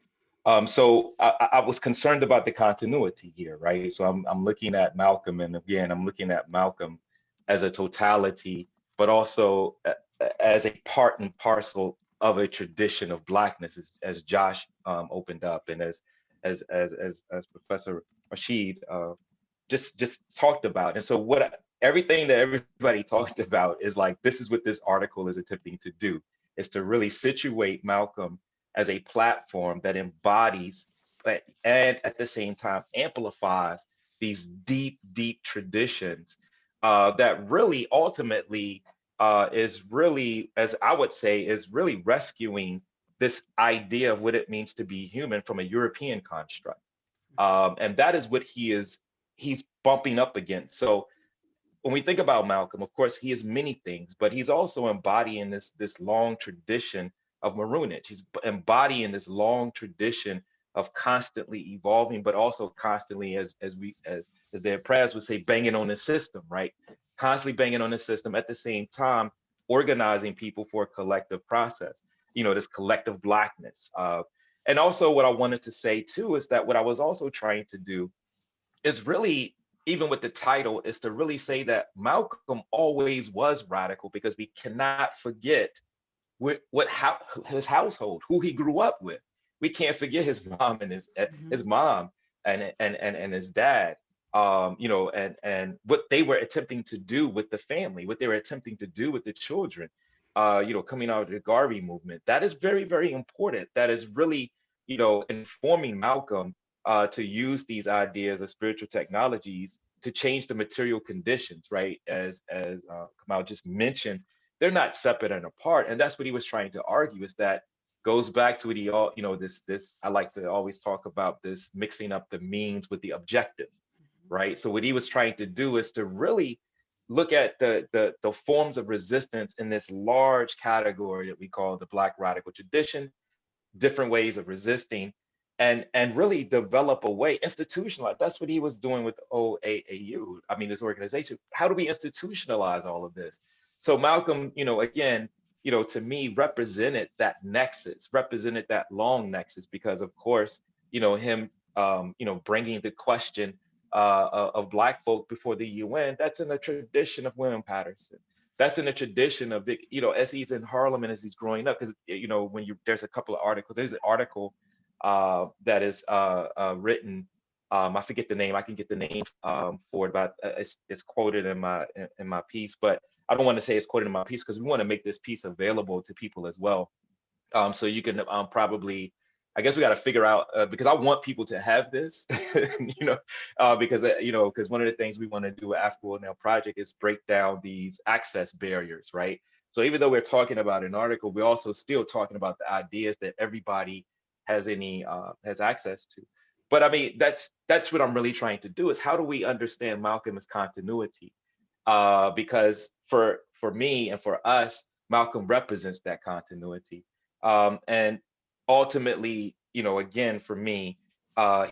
So I was concerned about the continuity here, right? So I'm looking at Malcolm, and again, I'm looking at Malcolm as a totality, but also as a part and parcel of a tradition of Blackness, as Josh opened up, and as Professor Rashid just talked about. And so everything that everybody talked about is like, this is what this article is attempting to do, is to really situate Malcolm as a platform that embodies, and at the same time amplifies these deep, deep traditions that really ultimately is really, as I would say, is really rescuing this idea of what it means to be human from a European construct. And that is what he's bumping up against. So when we think about Malcolm, of course, he is many things, but he's also embodying this long tradition of maroonage. He's embodying this long tradition of constantly evolving, but also constantly, as the prayers would say, banging on the system, right? Constantly banging on the system at the same time, organizing people for a collective process. This collective Blackness. And also, what I wanted to say too is that what I was also trying to do is really, even with the title, is to really say that Malcolm always was radical, because we cannot forget his household, who he grew up with. We can't forget his mom and his mom and his dad. And what they were attempting to do with the family, what they were attempting to do with the children. Coming out of the Garvey movement, that is very, very important. That is really, informing Malcolm to use these ideas of spiritual technologies to change the material conditions, right? As Kamal just mentioned, they're not separate and apart, and that's what he was trying to argue. Is that goes back to what he all, this I like to always talk about, this mixing up the means with the objective, right? So what he was trying to do is to really look at the forms of resistance in this large category that we call the Black radical tradition, different ways of resisting, and really develop a way, institutionalize. That's what he was doing with OAAU. I mean, this organization. How do we institutionalize all of this? So Malcolm, again, to me, represented that nexus, represented that long nexus, because of course, him, bringing the question of Black folk before the UN, that's in the tradition of William Patterson. That's in the tradition of, as he's in Harlem and as he's growing up, because, there's a couple of articles, there's an article that is written, I forget the name, I can get the name for it, but it's quoted in my piece, but I don't want to say it's quoted in my piece because we want to make this piece available to people as well. So you can probably, I guess we got to figure out, because I want people to have this, because one of the things we want to do with Africa Now Project is break down these access barriers, right? So even though we're talking about an article, we're also still talking about the ideas that everybody has access to. But I mean, that's what I'm really trying to do, is how do we understand Malcolm as continuity? Because for me and for us, Malcolm represents that continuity. And ultimately, again, for me,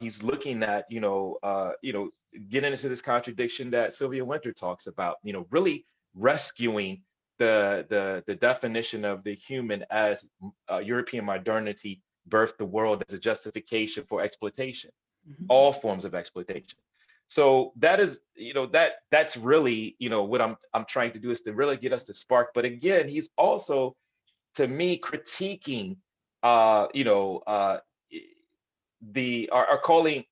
he's looking at, getting into this contradiction that Sylvia Wynter talks about, really rescuing the definition of the human as European modernity birthed the world as a justification for exploitation, all forms of exploitation. So that is, that's really, what I'm trying to do, is to really get us to spark. But again, he's also, to me, critiquing,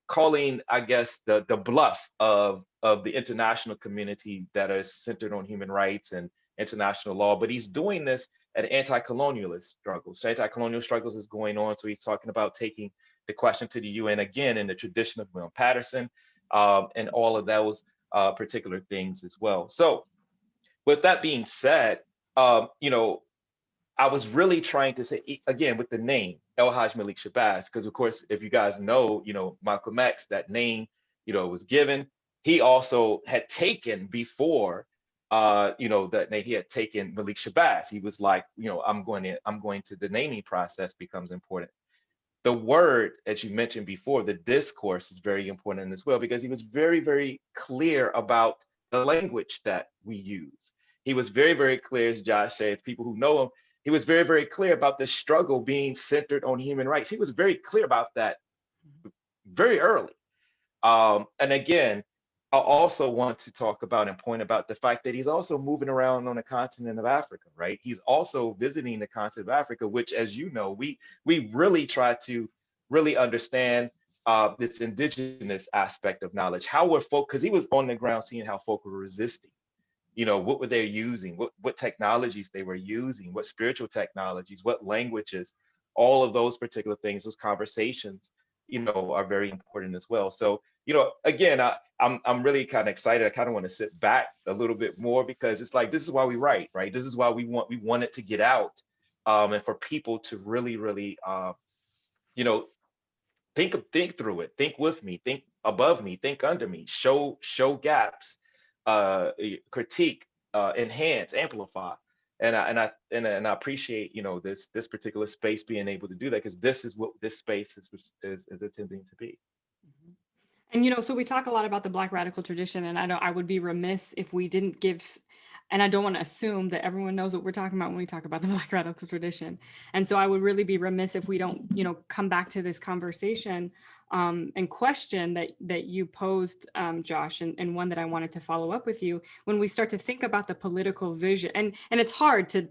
calling, I guess, the bluff of the international community that is centered on human rights and international law. But he's doing this at anti-colonialist struggles. So anti-colonial struggles is going on. So he's talking about taking the question to the UN again in the tradition of William Patterson, and all of those particular things as well. So with that being said, I was really trying to say, again, with the name El-Hajj Malik El-Shabazz, because of course, if you guys know, MalcolmX, that name, was given. He also had taken before, that name, he had taken Malik El-Shabazz. He was like, I'm going to, the naming process becomes important. The word, as you mentioned before, the discourse is very important as well, because he was very, very clear about the language that we use. He was very, very clear, as Josh says, people who know him, he was very, very clear about the struggle being centered on human rights. He was very clear about that very early. And again, I also want to talk about and point about the fact that he's also moving around on the continent of Africa, right? He's also visiting the continent of Africa, which, as you know, we really try to really understand this indigenous aspect of knowledge, how were folk, because he was on the ground seeing how folk were resisting. What were they using? What technologies they were using? What spiritual technologies? What languages? All of those particular things, those conversations, are very important as well. So again, I'm really kind of excited. I kind of want to sit back a little bit more, because it's like, this is why we write, right? This is why we want it to get out, and for people to really, really, think through it, think with me, think above me, think under me, show gaps, critique, enhance, amplify. And I appreciate, this particular space being able to do that, because this is what this space is intending to be. And so we talk a lot about the Black radical tradition, and I would be remiss if we didn't give, and I don't want to assume that everyone knows what we're talking about when we talk about the Black radical tradition. And so I would really be remiss if we don't, come back to this conversation and question that you posed, Josh, and one that I wanted to follow up with you when we start to think about the political vision. And it's hard to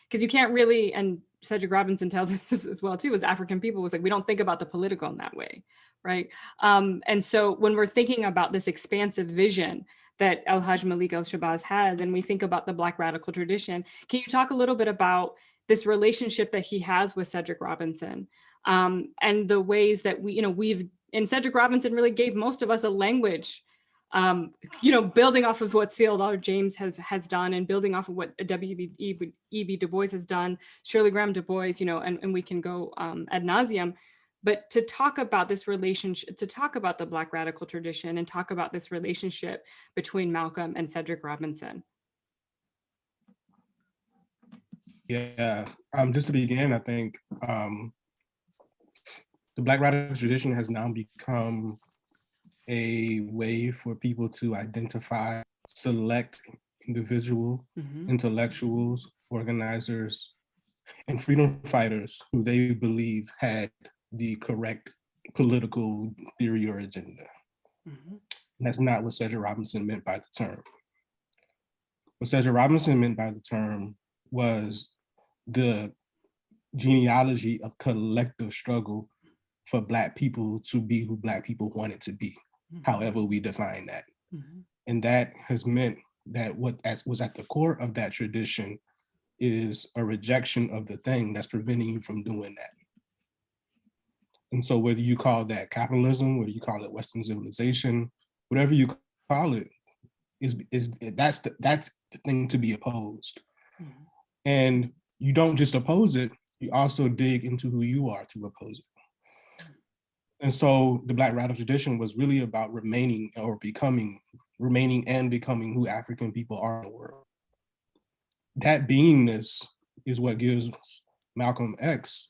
because you can't really, and Cedric Robinson tells us this as well too, as African people, was like, we don't think about the political in that way, right? And so when we're thinking about this expansive vision that El-Hajj Malik El-Shabazz has, and we think about the Black radical tradition, can you talk a little bit about this relationship that he has with Cedric Robinson, and the ways that and Cedric Robinson really gave most of us a language, building off of what C.L.R. James has done, and building off of what W.E.B. Du Bois has done, Shirley Graham Du Bois, and we can go ad nauseum. But to talk about this relationship, to talk about the Black radical tradition, and talk about this relationship between Malcolm and Cedric Robinson. Yeah, just to begin, I think the Black radical tradition has now become a way for people to identify, select individual intellectuals, organizers, and freedom fighters who they believe had the correct political theory or agenda. And that's not what Cedric Robinson meant by the term. What Cedric Robinson meant by the term was the genealogy of collective struggle for Black people to be who Black people wanted to be, however we define that. And that has meant that what was at the core of that tradition is a rejection of the thing that's preventing you from doing that. And so whether you call that capitalism, whether you call it Western civilization, whatever you call it, that's the thing to be opposed. And you don't just oppose it, you also dig into who you are to oppose it. And so the Black radical tradition was really about remaining and becoming who African people are in the world. That beingness is what gives Malcolm X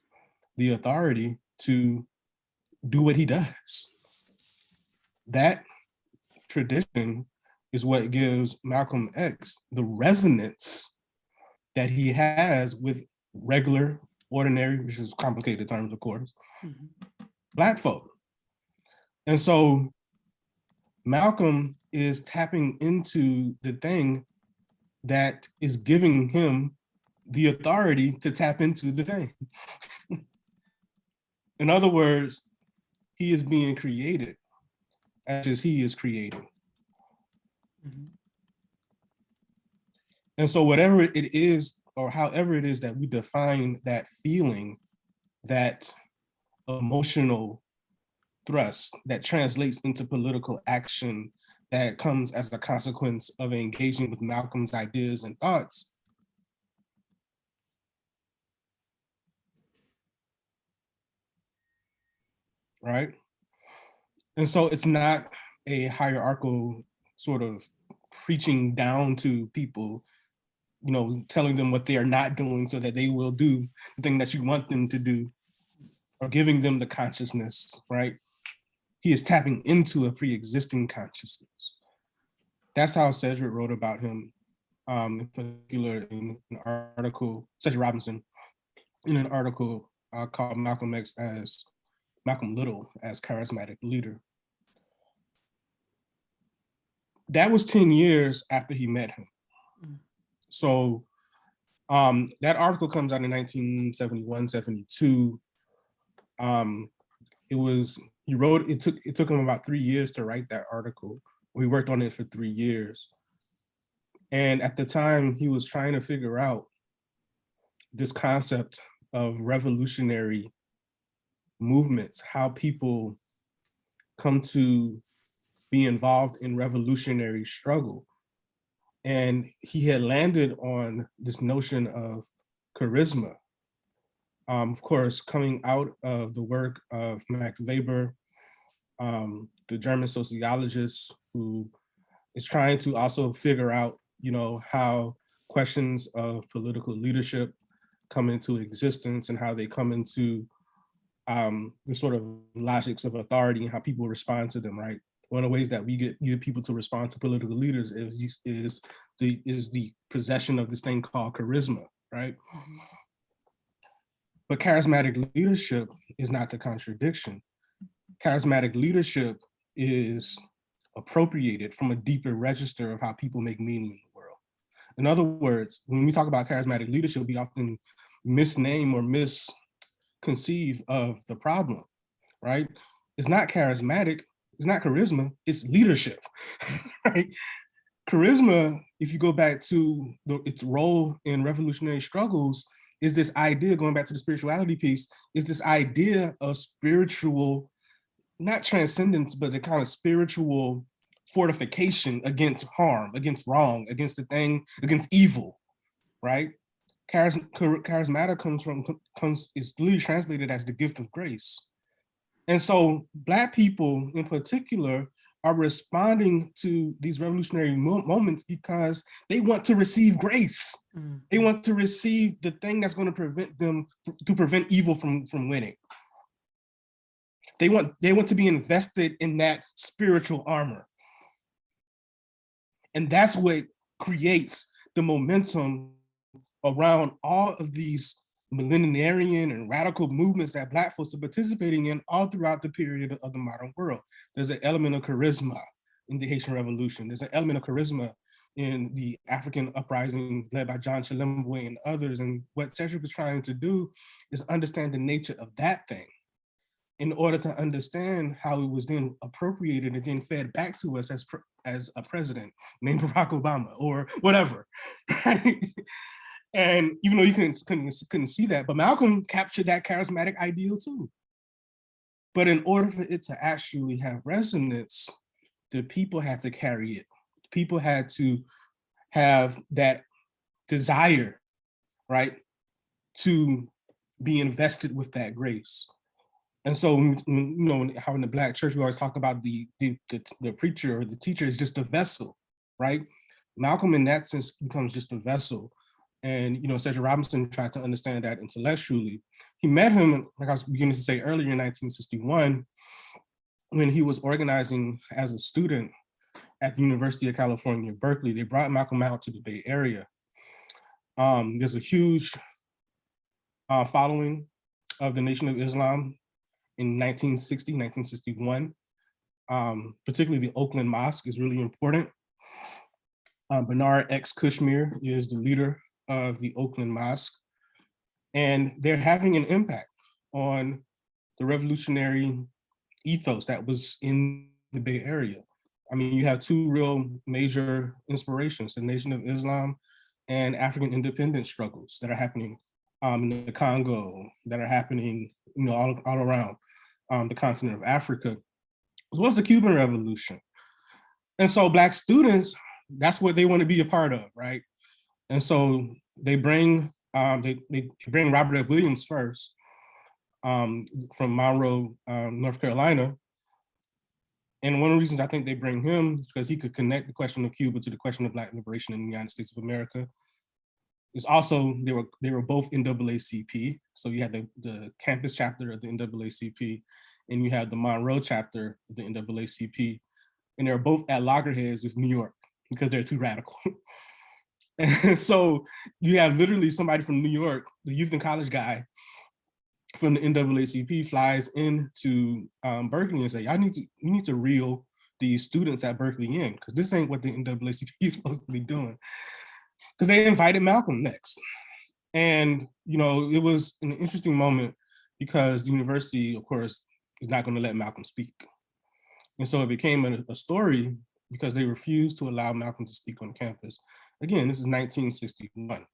the authority to do what he does. That tradition is what gives Malcolm X the resonance that he has with regular, ordinary, which is complicated terms, of course, Black folk. And so Malcolm is tapping into the thing that is giving him the authority to tap into the thing. In other words, he is being created as he is created. And so whatever it is, or however it is that we define that feeling, that emotional thrust that translates into political action that comes as a consequence of engaging with Malcolm's ideas and thoughts, right? And so it's not a hierarchical sort of preaching down to people, telling them what they are not doing so that they will do the thing that you want them to do, or giving them the consciousness, right? He is tapping into a pre-existing consciousness. That's how Cedric wrote about him, in particular in an article, Cedric Robinson, in an article called Malcolm Little as Charismatic Leader. That was 10 years after he met him. So that article comes out in 1971, 72. It took him about 3 years to write that article. We worked on it for 3 years. And at the time, he was trying to figure out this concept of revolutionary movements, how people come to be involved in revolutionary struggle. And he had landed on this notion of charisma. Of course, coming out of the work of Max Weber, the German sociologist who is trying to also figure out, how questions of political leadership come into existence and how they come into the sort of logics of authority and how people respond to them, right? One of the ways that we get people to respond to political leaders is the possession of this thing called charisma, right? But charismatic leadership is not the contradiction. Charismatic leadership is appropriated from a deeper register of how people make meaning in the world. In other words, when we talk about charismatic leadership, we often misname or misconceive of the problem, right? It's not charismatic, it's not charisma, it's leadership, right? Charisma, if you go back to its role in revolutionary struggles, is this idea, going back to the spirituality piece, is this idea of spiritual, not transcendence, but a kind of spiritual fortification against harm, against wrong, against the thing, against evil, right? Charismatic is literally translated as the gift of grace. And so Black people in particular are responding to these revolutionary moments because they want to receive grace. They want to receive the thing that's going to prevent evil from winning. They want to be invested in that spiritual armor. And that's what creates the momentum around all of these millenarian and radical movements that Black folks are participating in all throughout the period of the modern world. There's an element of charisma in the Haitian Revolution. There's an element of charisma in the African uprising led by John Chilembwe and others. And what Cedric was trying to do is understand the nature of that thing in order to understand how it was then appropriated and then fed back to us as a president named Barack Obama or whatever, right? And even though you couldn't see that, but Malcolm captured that charismatic ideal too. But in order for it to actually have resonance, the people had to carry it. People had to have that desire, right, to be invested with that grace. And so, how in the Black church, we always talk about the preacher or the teacher is just a vessel, right? Malcolm in that sense becomes just a vessel. And, Cedric Robinson tried to understand that intellectually. He met him, like I was beginning to say earlier, in 1961, when he was organizing as a student at the University of California, Berkeley. They brought Malcolm out to the Bay Area. There's a huge following of the Nation of Islam in 1960, 1961. Particularly the Oakland Mosque is really important. Bernard X. Kushmir is the leader of the Oakland Mosque, and they're having an impact on the revolutionary ethos that was in the Bay Area. I mean, you have two real major inspirations, the Nation of Islam and African independence struggles that are happening in the Congo, that are happening, all around the continent of Africa, as well as the Cuban Revolution. And so Black students, that's what they want to be a part of, right? And so they bring Robert F. Williams first from Monroe, North Carolina. And one of the reasons I think they bring him is because he could connect the question of Cuba to the question of Black liberation in the United States of America. It's also, they were both NAACP. So you had the campus chapter of the NAACP, and you had the Monroe chapter of the NAACP. And they were both at loggerheads with New York because they're too radical. And so you have literally somebody from New York, the youth and college guy from the NAACP flies into Berkeley and say, you need to reel these students at Berkeley in, because this ain't what the NAACP is supposed to be doing. Because they invited Malcolm next. And, it was an interesting moment because the university, of course, is not going to let Malcolm speak. And so it became a story because they refused to allow Malcolm to speak on campus. Again, this is 1961.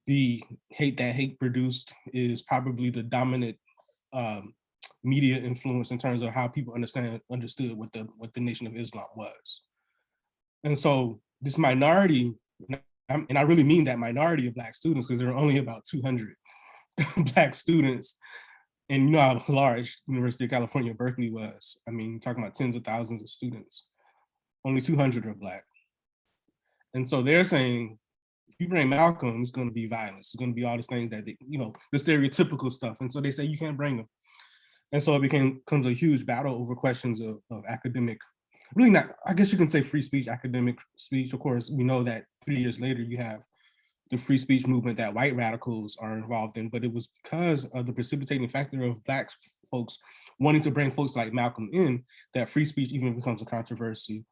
The hate that hate produced is probably the dominant media influence in terms of how people understood what the Nation of Islam was. And so this minority, and I really mean that minority of Black students, because there are only about 200 Black students, and you know how large University of California, Berkeley was. I mean, talking about tens of thousands of students, only 200 are Black. And so they're saying, if you bring Malcolm, it's going to be violence. It's going to be all these things that, the stereotypical stuff. And so they say you can't bring him. And so it becomes a huge battle over questions of academic, really not, I guess you can say free speech, academic speech. Of course, we know that 3 years later, you have the free speech movement that white radicals are involved in, but it was because of the precipitating factor of Black folks wanting to bring folks like Malcolm in that free speech even becomes a controversy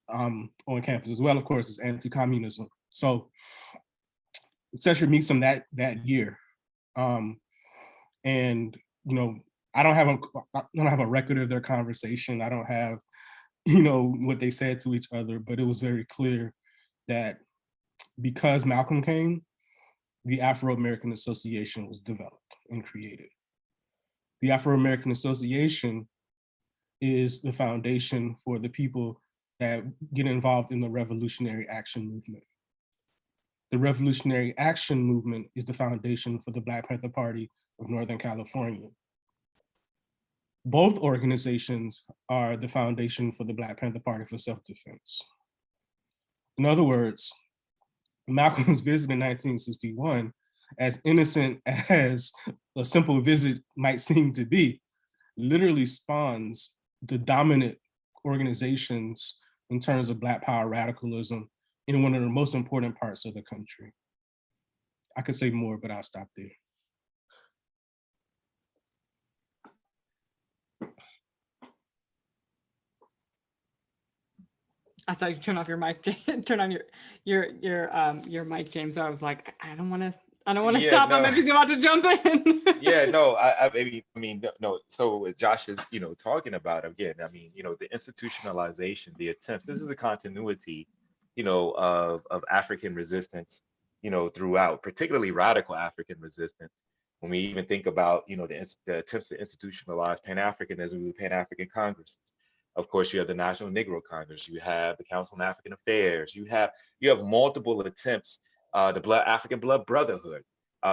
on campus, as well, of course, as anti-communism. So Session meets them that year. And, I don't have a record of their conversation. I don't have, what they said to each other, but it was very clear that because Malcolm came, the Afro-American Association was developed and created. The Afro-American Association is the foundation for the people that get involved in the Revolutionary Action Movement. The Revolutionary Action Movement is the foundation for the Black Panther Party of Northern California. Both organizations are the foundation for the Black Panther Party for Self-Defense. In other words, Malcolm's visit in 1961, as innocent as a simple visit might seem to be, literally spawns the dominant organizations in terms of Black power radicalism in one of the most important parts of the country. I could say more, but I'll stop there. I saw you turn off your mic, turn on your mic, James. So I was like, I don't want to stop him if he's about to jump in. Yeah, no, I mean, no. So what Josh is, talking about again, I mean, the institutionalization, the attempts. This is a continuity, of African resistance, throughout, particularly radical African resistance. When we even think about, the attempts to institutionalize Pan-Africanism, the Pan-African Congresses. Of course, you have the National Negro Congress. You have the Council on African Affairs. You have multiple attempts. The African Blood Brotherhood.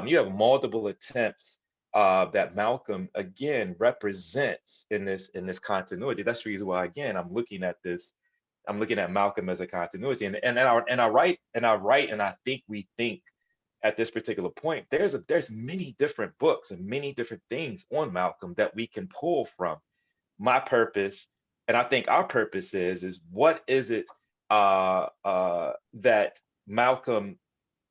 You have multiple attempts that Malcolm again represents in this continuity. That's the reason why again I'm looking at Malcolm as a continuity. And I write and I think we think at this particular point there's many different books and many different things on Malcolm that we can pull from. My purpose, and I think our purpose is what is it that Malcolm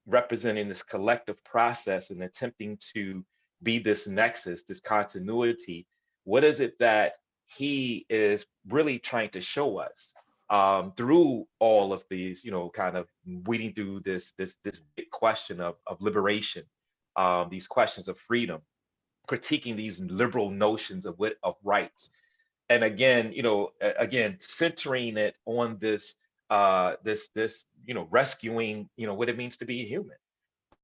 representing this collective process and attempting to be this nexus, this continuity, what is it that he is really trying to show us through all of these, kind of weeding through this big question of liberation, these questions of freedom, critiquing these liberal notions of rights. And again, centering it on this rescuing, what it means to be a human.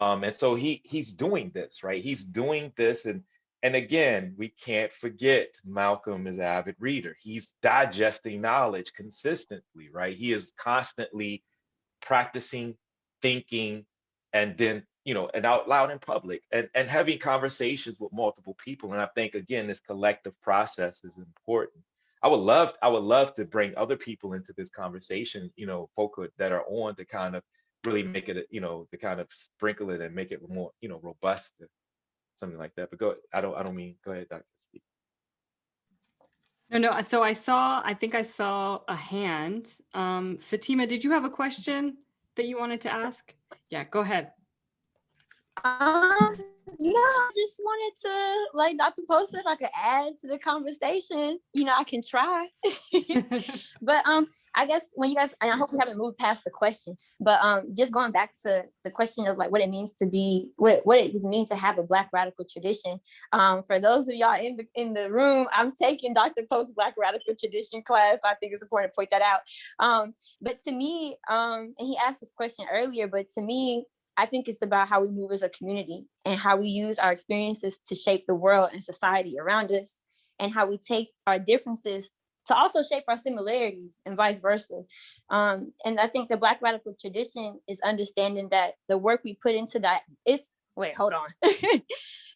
And so he's doing this, right? He's doing this, and again, we can't forget Malcolm is an avid reader. He's digesting knowledge consistently, right? He is constantly practicing, thinking, and then, and out loud in public, and having conversations with multiple people. And I think again, this collective process is important. I would love to bring other people into this conversation, folk that are on to kind of really make it, to kind of sprinkle it and make it more, robust, something like that. But go ahead, Dr. Steve. No. So I think I saw a hand. Fatima, did you have a question that you wanted to ask? Yeah, go ahead. No, I just wanted to, like Dr. Post, if I could add to the conversation, I can try. But I guess when you guys, and I hope we haven't moved past the question, but just going back to the question of like what it means to be, what it means to have a Black radical tradition. For those of y'all in the room, I'm taking Dr. Post's Black radical tradition class. I think it's important to point that out. But to me, and he asked this question earlier, but to me, I think it's about how we move as a community and how we use our experiences to shape the world and society around us. and how we take our differences to also shape our similarities and vice versa. And I think the Black radical tradition is understanding that the work we put into that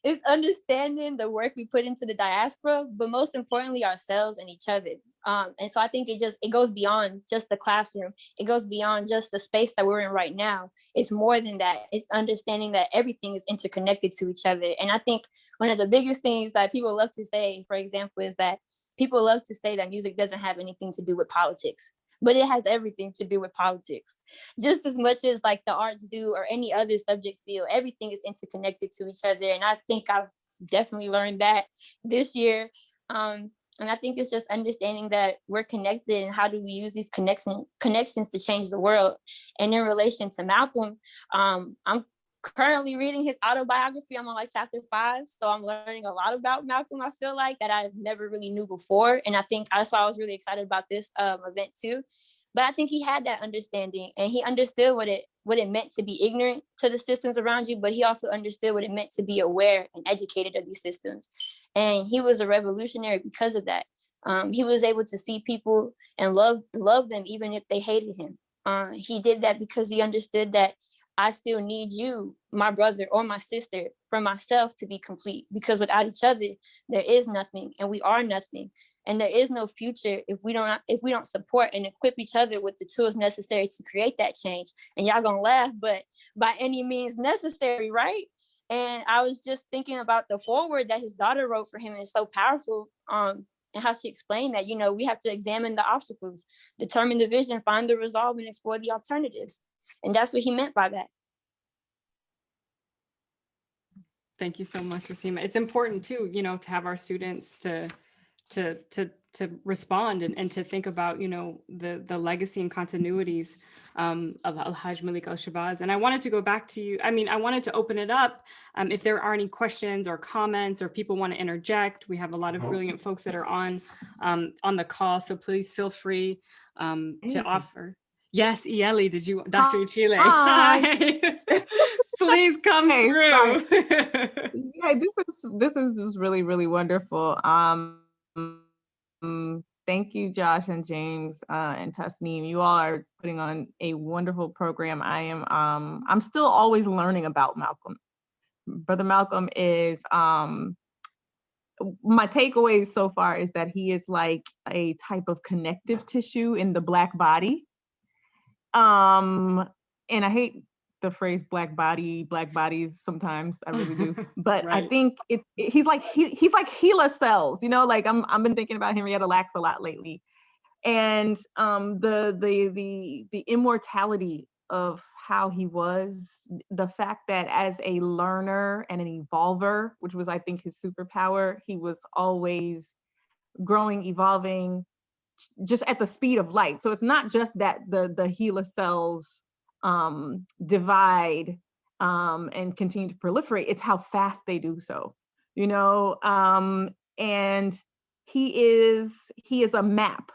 it's understanding the work we put into the diaspora, but most importantly, ourselves and each other. And so I think it goes beyond just the classroom. It goes beyond just the space that we're in right now. It's more than that. It's understanding that everything is interconnected to each other. And I think one of the biggest things that people love to say, for example, is that people love to say that music doesn't have anything to do with politics, but it has everything to do with politics, just as much as like the arts do or any other subject field. Everything is interconnected to each other. And I think I've definitely learned that this year. And I think it's just understanding that we're connected, and how do we use these connections to change the world. And in relation to Malcolm, I'm currently reading his autobiography. I'm on like chapter 5. So I'm learning a lot about Malcolm, I feel like, that I never really knew before. And I think that's why I was really excited about this event too. But I think he had that understanding, and he understood what it meant to be ignorant to the systems around you, but he also understood what it meant to be aware and educated of these systems. And he was a revolutionary because of that. He was able to see people and love them even if they hated him. He did that because he understood that I still need you, my brother or my sister, for myself to be complete, because without each other, there is nothing, and we are nothing. And there is no future if we don't support and equip each other with the tools necessary to create that change. And y'all gonna laugh, but by any means necessary, right? And I was just thinking about the foreword that his daughter wrote for him, and it's so powerful. And how she explained that, we have to examine the obstacles, determine the vision, find the resolve, and explore the alternatives. And that's what he meant by that. Thank you so much, Rasima. It's important too, to have our students to respond and to think about, the legacy and continuities of El-Hajj Malik El-Shabazz. And I wanted to go back to you. I wanted to open it up if there are any questions or comments, or people want to interject. We have a lot of brilliant folks that are on the call, so please feel free to offer. Yes, Ieli, did you, Dr. Uchile? Hi. Please come through. Yeah, this is just really, really wonderful. Thank you, Josh and James and Tasneem. You all are putting on a wonderful program. I'm still always learning about Malcolm. Brother Malcolm is my takeaway so far is that he is like a type of connective tissue in the Black body. And I hate the phrase black bodies sometimes, I really do, but right. I think he's like HeLa cells, I've been thinking about Henrietta Lacks a lot lately, and the immortality of how he was, the fact that as a learner and an evolver, which was I think his superpower, he was always growing, evolving, just at the speed of light. So it's not just that the HeLa cells divide and continue to proliferate, it's how fast they do so, and he is a map,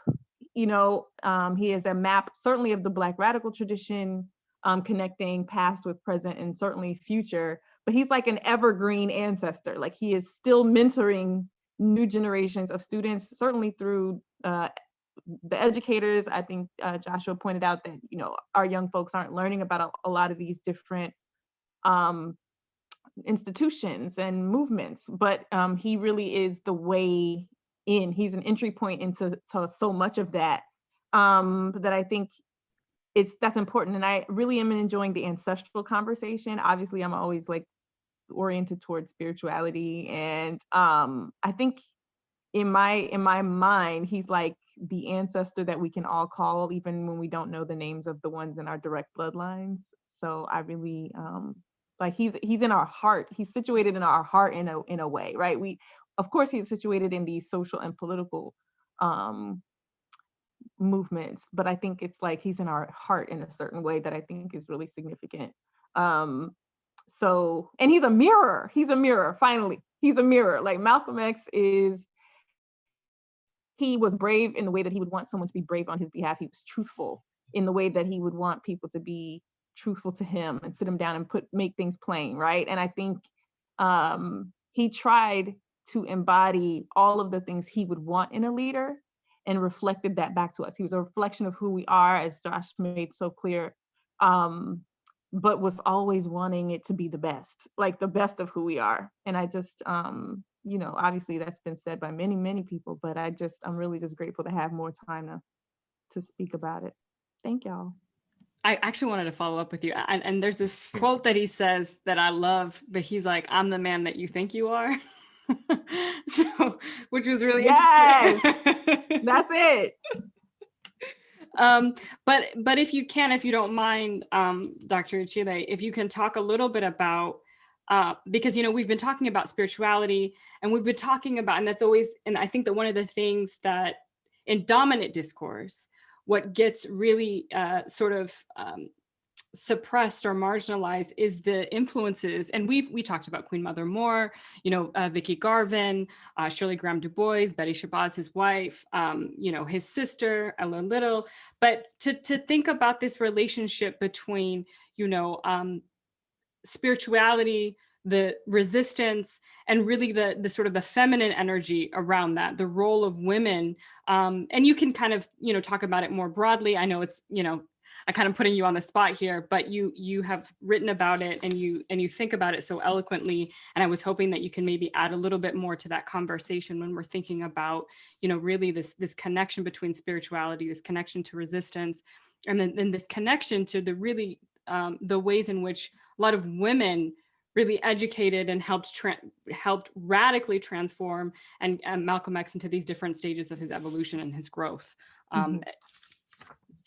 he is a map certainly of the Black radical tradition, connecting past with present and certainly future, but he's like an evergreen ancestor. Like, he is still mentoring new generations of students, certainly through the educators. I think Joshua pointed out that, our young folks aren't learning about a lot of these different institutions and movements, but he really is the way in. He's an entry point into so much of that, that I think that's important. And I really am enjoying the ancestral conversation. Obviously, I'm always like oriented towards spirituality, and I think in my mind, he's like the ancestor that we can all call, even when we don't know the names of the ones in our direct bloodlines. So I really like he's in our heart. He's situated in our heart in a way, right? Of course he's situated in these social and political movements, but I think it's like he's in our heart in a certain way that I think is really significant. So, and he's a mirror. Finally, he's a mirror. Like, MalcolmX he was brave in the way that he would want someone to be brave on his behalf. He was truthful in the way that he would want people to be truthful to him and sit him down and make things plain, right? And I think he tried to embody all of the things he would want in a leader and reflected that back to us. He was a reflection of who we are, as Josh made so clear, but was always wanting it to be the best, like the best of who we are. And I just, you know, obviously that's been said by many, many people, but I'm really just grateful to have more time to speak about it. Thank y'all. I actually wanted to follow up with you. And there's this quote that he says that I love, but he's like, "I'm the man that you think you are." So, which was really interesting. That's it. But if you can, if you don't mind, Dr. Achille, if you can talk a little bit about, because, you know, we've been talking about spirituality and we've been talking about, and that's always, and I think that one of the things that in dominant discourse, what gets really sort of suppressed or marginalized is the influences. And we talked about Queen Mother Moore, you know, Vicky Garvin, Shirley Graham Du Bois, Betty Shabazz, his wife, you know, his sister, Ella Little. But to think about this relationship between, you know, spirituality, the resistance, and really the sort of the feminine energy around that, the role of women. And you can kind of, you know, talk about it more broadly. I know it's, you know, I'm kind of putting you on the spot here, but you have written about it and you think about it so eloquently. And I was hoping that you can maybe add a little bit more to that conversation when we're thinking about, you know, really this connection between spirituality, this connection to resistance, and then this connection to the really the ways in which a lot of women really educated and helped radically transform and Malcolm X into these different stages of his evolution and his growth.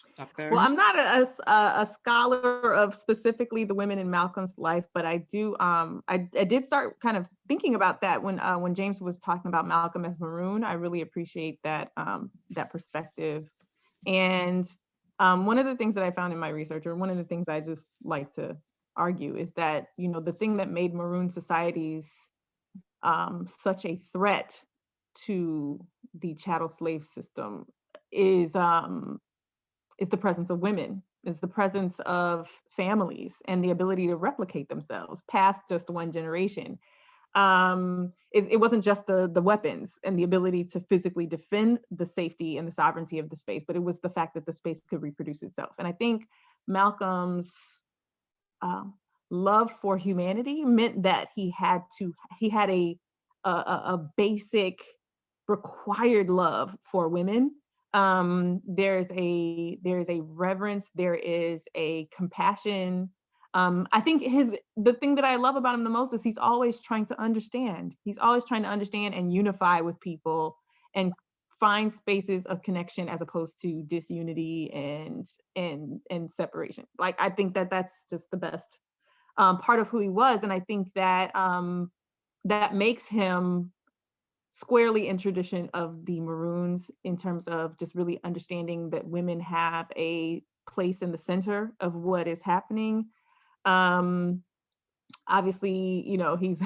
Stop there. Well, I'm not a scholar of specifically the women in Malcolm's life, but I do. I did start kind of thinking about that when James was talking about Malcolm as Maroon. I really appreciate that that perspective. And one of the things that I found in my research, or one of the things I just like to argue, is that, you know, the thing that made Maroon societies such a threat to the chattel slave system is the presence of women, is the presence of families and the ability to replicate themselves past just one generation. It wasn't just the weapons and the ability to physically defend the safety and the sovereignty of the space, but it was the fact that the space could reproduce itself. And I think Malcolm's love for humanity meant that he had a basic required love for women. There's a reverence, there is a compassion. I think the thing that I love about him the most is he's always trying to understand. He's always trying to understand and unify with people and find spaces of connection as opposed to disunity and separation. Like, I think that that's just the best part of who he was. And I think that that makes him squarely in tradition of the Maroons in terms of just really understanding that women have a place in the center of what is happening. Obviously, you know, he's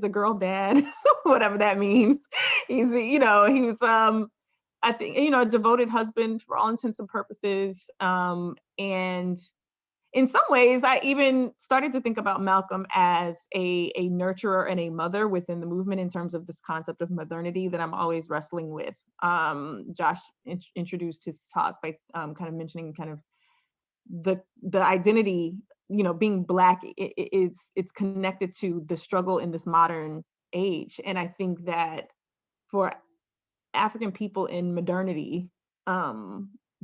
a girl dad, whatever that means. He was I think, you know, a devoted husband for all intents and purposes. And in some ways, I even started to think about Malcolm as a nurturer and a mother within the movement in terms of this concept of modernity that I'm always wrestling with. Josh introduced his talk by kind of mentioning kind of the identity, you know, being Black, it's connected to the struggle in this modern age. And I think that for African people in modernity,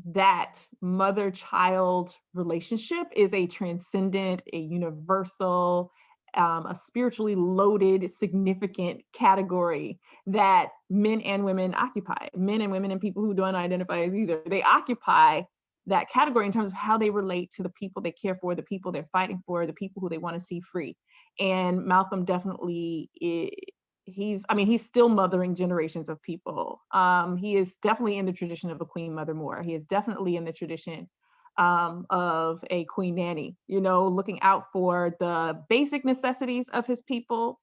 that mother-child relationship is a transcendent, a universal, a spiritually loaded, significant category that men and women occupy. Men and women and people who don't identify as either, they occupy that category in terms of how they relate to the people they care for, the people they're fighting for, the people who they want to see free. And Malcolm definitely he's still mothering generations of people. He is definitely in the tradition of a Queen Mother Moore. He is definitely in the tradition of a Queen Nanny, you know, looking out for the basic necessities of his people,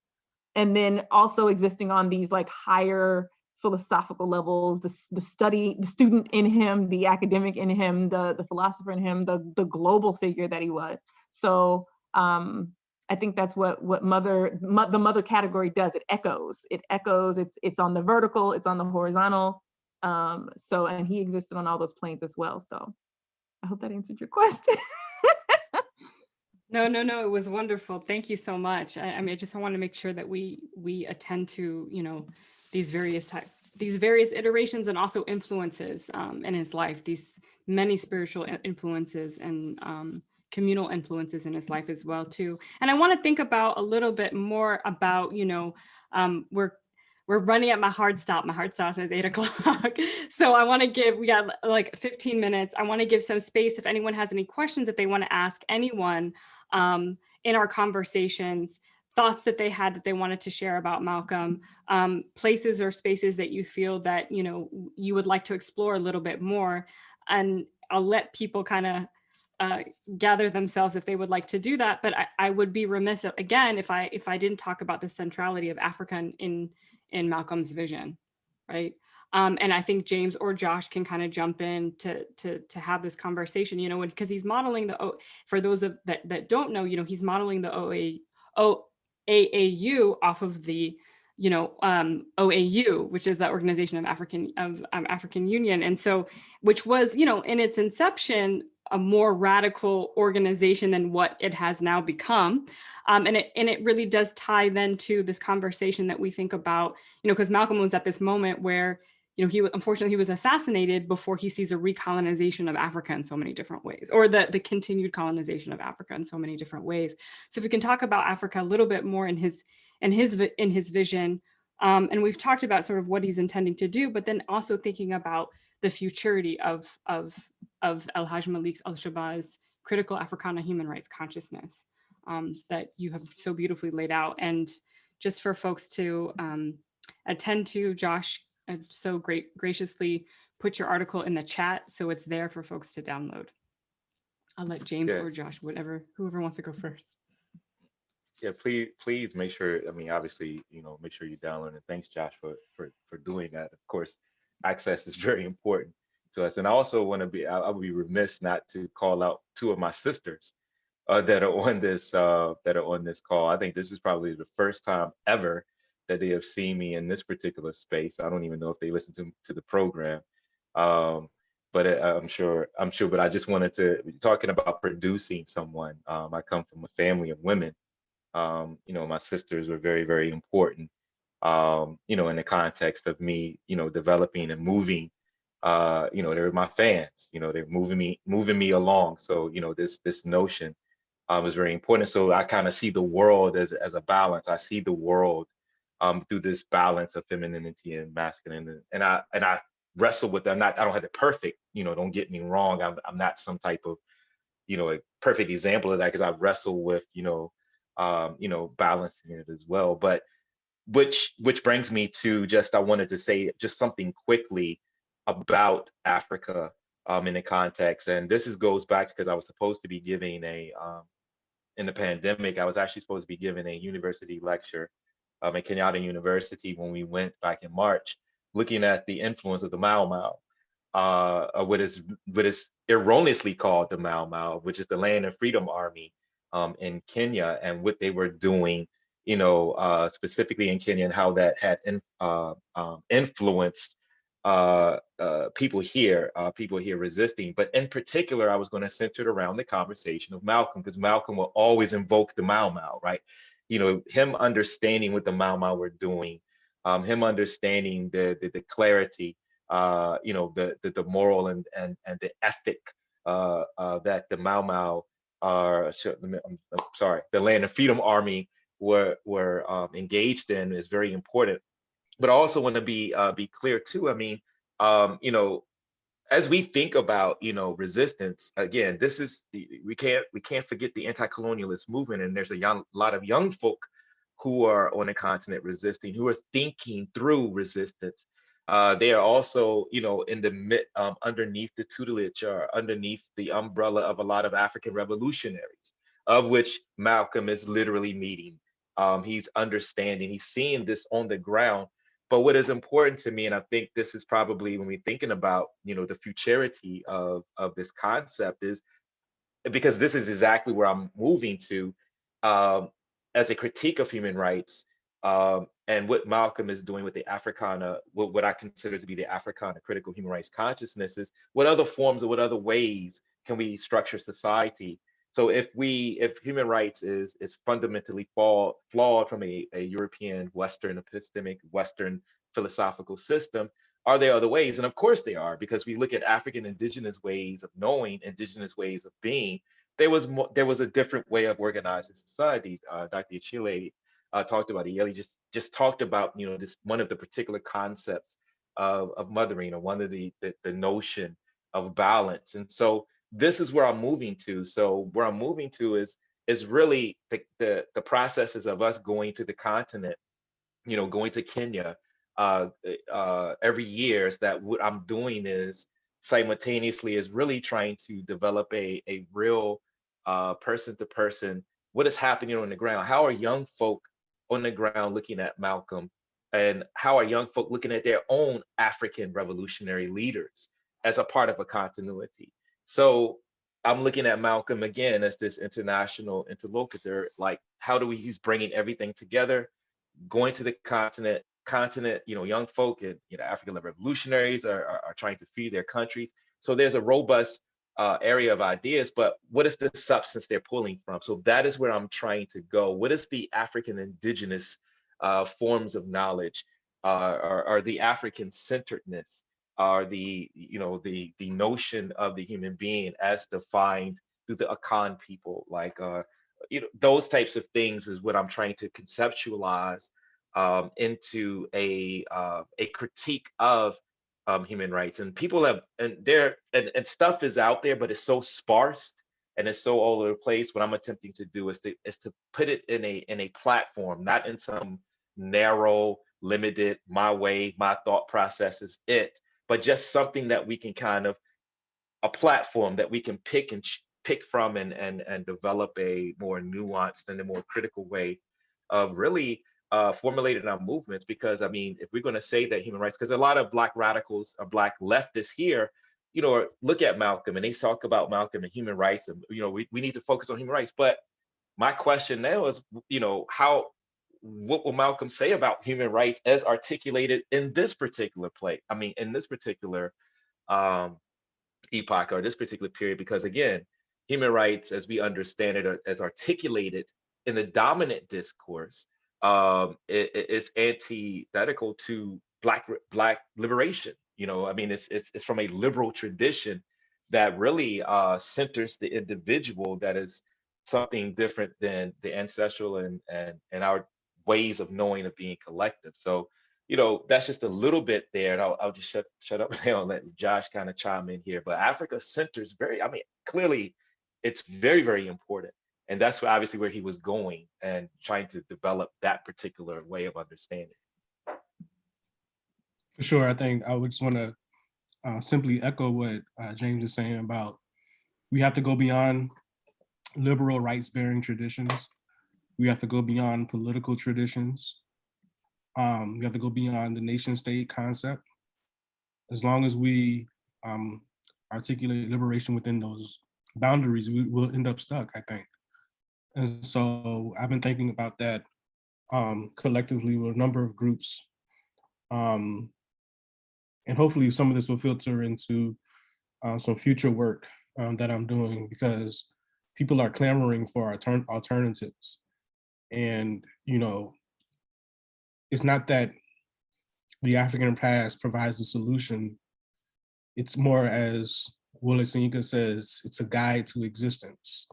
and then also existing on these like higher philosophical levels, the student in him, the academic in him, the philosopher in him, the global figure that he was. So I think that's what the mother category does. It echoes. It's on the vertical, it's on the horizontal. So, and he existed on all those planes as well. So I hope that answered your question. No, it was wonderful. Thank you so much. I mean, I just want to make sure that we attend to, you know, these various iterations and also influences in his life, these many spiritual influences and communal influences in his life as well too. And I want to think about a little bit more about, you know, we're running at my hard stop. My hard stop is 8 o'clock. So I want to we got like 15 minutes. I want to give some space if anyone has any questions that they want to ask anyone in our conversations, thoughts that they had that they wanted to share about Malcolm, places or spaces that you feel that, you know, you would like to explore a little bit more. And I'll let people kind of gather themselves if they would like to do that. But I would be remiss again if I didn't talk about the centrality of Africa in Malcolm's vision, right? And I think James or Josh can kind of jump in to have this conversation, you know, because he's modeling for those that don't know, you know, he's modeling the AAU off of the, you know, OAU, which is the Organization of African Union. And so, which was, you know, in its inception, a more radical organization than what it has now become. And it really does tie then to this conversation that we think about, you know, because Malcolm was at this moment where, you know, unfortunately he was assassinated before he sees a recolonization of Africa in so many different ways, or the continued colonization of Africa in so many different ways. So if we can talk about Africa a little bit more in his vision, and we've talked about sort of what he's intending to do, but then also thinking about the futurity of El-Hajj Malik El-Shabazz critical Africana human rights consciousness that you have so beautifully laid out. And just for folks to attend to, Josh so graciously put your article in the chat, so it's there for folks to download. I'll let James or Josh, whoever wants to go first. Yeah, please make sure. I mean, obviously, you know, make sure you download it. Thanks, Josh, for doing that. Of course, access is very important to us. And I also want to I would be remiss not to call out two of my sisters that are on this call. I think this is probably the first time ever that they have seen me in this particular space. I don't even know if they listen to the program. But I'm sure. But I just wanted to talking about producing someone. I come from a family of women. You know, my sisters were very, very important, you know, in the context of me, you know, developing and moving. You know, they're my fans, you know, they're moving me along. So, you know, this notion is very important. So I kind of see the world as a balance. I see the world through this balance of femininity and masculinity. And I wrestle with that. I don't have the perfect, you know, don't get me wrong. I'm not some type of, you know, a perfect example of that, because I wrestle with, you know, balancing it as well. But which brings me to I wanted to say just something quickly about Africa in the context. And this goes back because I was supposed to be giving in the pandemic, I was actually supposed to be giving a university lecture at Kenyatta University when we went back in March, looking at the influence of the Mau Mau, what is erroneously called the Mau Mau, which is the Land and Freedom Army in Kenya, and what they were doing, you know, specifically in Kenya, and how that had influenced people here resisting. But in particular, I was going to center it around the conversation of Malcolm, because Malcolm will always invoke the Mau Mau, right? You know, him understanding what the Mau Mau were doing, him understanding the clarity, you know, the moral and the ethic that the Mau Mau the Land and Freedom Army were engaged in is very important. But I also want to be clear too. I mean, you know, as we think about, you know, resistance, again, we can't forget the anti-colonialist movement, and there's a lot of young folk who are on the continent resisting, who are thinking through resistance. They are also, you know, underneath the tutelage or underneath the umbrella of a lot of African revolutionaries, of which Malcolm is literally meeting. He's understanding, he's seeing this on the ground. But what is important to me, and I think this is probably when we're thinking about, you know, the futurity of this concept, is because this is exactly where I'm moving to, um, as a critique of human rights, and what Malcolm is doing with the Africana, what I consider to be the Africana critical human rights consciousness, is what other forms or what other ways can we structure society? So if human rights is fundamentally flawed from a European, Western, epistemic, Western philosophical system, are there other ways? And of course they are, because we look at African indigenous ways of knowing, indigenous ways of being. There was a different way of organizing society. Dr. Achille talked about it. He just talked about, you know, this one of the particular concepts of mothering, or one of the notion of balance. And so this is where I'm moving to. So where I'm moving to is really the processes of us going to the continent, you know, going to Kenya every year. Is that what I'm doing is simultaneously is really trying to develop a real person to person, what is happening on the ground? How are young folk on the ground looking at Malcolm, and how are young folk looking at their own African revolutionary leaders as a part of a continuity? So I'm looking at Malcolm again as this international interlocutor. Like, how do he's bringing everything together, going to the continent, you know, young folk and, you know, African revolutionaries are trying to feed their countries. So there's a robust area of ideas, but what is the substance they're pulling from? So that is where I'm trying to go. What is the African indigenous forms of knowledge, or the African centeredness, are the, you know, the notion of the human being as defined through the Akan people, like you know, those types of things is what I'm trying to conceptualize into a critique of human rights. And people have, and stuff is out there, but it's so sparse and it's so all over the place. What I'm attempting to do is to put it in a platform, not in some narrow, limited, my way, my thought process is it, but just something that we can kind of, a platform that we can pick from and develop a more nuanced and a more critical way of really formulating our movements. Because I mean, if we're going to say that human rights, because a lot of Black radicals or Black leftists here, you know, look at Malcolm and they talk about Malcolm and human rights, and, you know, we need to focus on human rights. But my question now is, you know, what will Malcolm say about human rights as articulated in this particular play? I mean, in this particular epoch, or this particular period? Because again, human rights, as we understand it, as articulated in the dominant discourse, is antithetical to black liberation. You know, I mean, it's from a liberal tradition that really centers the individual, that is something different than the ancestral and our ways of knowing, of being collective. So, you know, that's just a little bit there, and I'll just shut up now and let Josh kind of chime in here. But Africa centers I mean, clearly it's very, very important. And that's obviously where he was going and trying to develop that particular way of understanding. For sure. I think I would just want to simply echo what James is saying about, we have to go beyond liberal rights-bearing traditions. We have to go beyond political traditions. We have to go beyond the nation state concept. As long as we articulate liberation within those boundaries, we will end up stuck, I think. And so I've been thinking about that collectively with a number of groups. And hopefully some of this will filter into some future work that I'm doing, because people are clamoring for alternatives. And, you know, it's not that the African past provides the solution. It's more, as Wole Soyinka says, it's a guide to existence.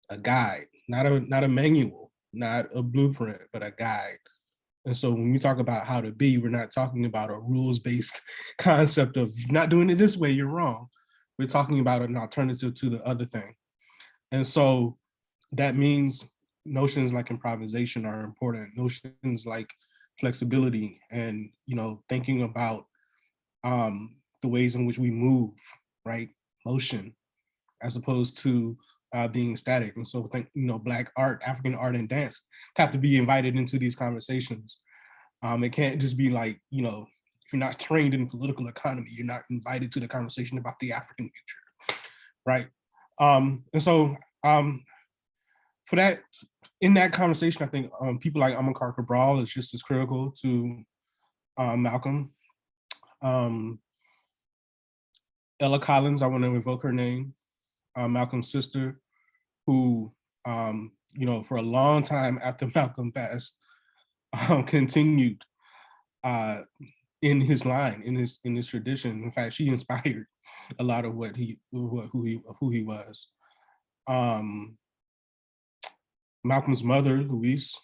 A guide, not a manual, not a blueprint, but a guide. And so when we talk about how to be, we're not talking about a rules-based concept of not doing it this way, you're wrong. We're talking about an alternative to the other thing. And so that means notions like improvisation are important, notions like flexibility, and, you know, thinking about the ways in which we move, right? Motion, as opposed to being static. And so think, you know, Black art, African art and dance have to be invited into these conversations. It can't just be like, you know, if you're not trained in political economy, you're not invited to the conversation about the African future, right? And so for that, in that conversation, I think people like Amilcar Cabral is just as critical to Malcolm. Ella Collins, I want to invoke her name, Malcolm's sister, who, you know, for a long time after Malcolm passed, continued in his line, in his tradition. In fact, she inspired a lot of who he was. Malcolm's mother, Louise,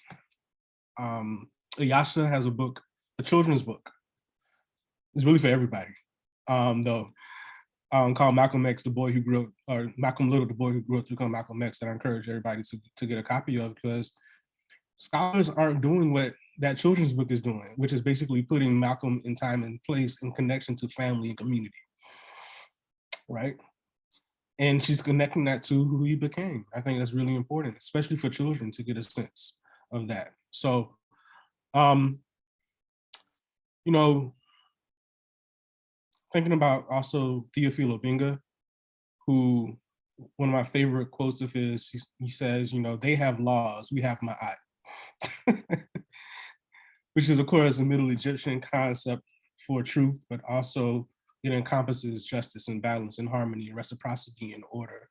Ayasha has a book, a children's book. It's really for everybody, though, called Malcolm X, the boy who grew up, or Malcolm Little, the boy who grew up to become Malcolm X, that I encourage everybody to get a copy of, because scholars aren't doing what that children's book is doing, which is basically putting Malcolm in time and place in connection to family and community, right? And she's connecting that to who he became. I think that's really important, especially for children to get a sense of that. So, you know, thinking about also Theophilo Benga, who, one of my favorite quotes of his, he says, you know, they have laws, we have ma'at. Which is, of course, a Middle Egyptian concept for truth, but also it encompasses justice and balance and harmony and reciprocity and order.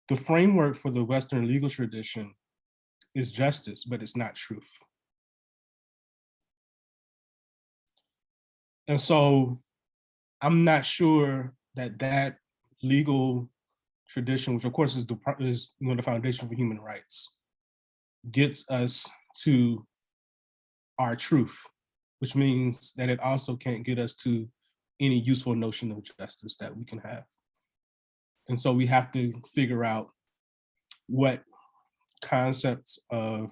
The framework for the Western legal tradition is justice, but it's not truth. And so I'm not sure that that legal tradition, which of course is you know, the foundation for human rights, gets us to our truth, which means that it also can't get us to any useful notion of justice that we can have. And so we have to figure out what concepts of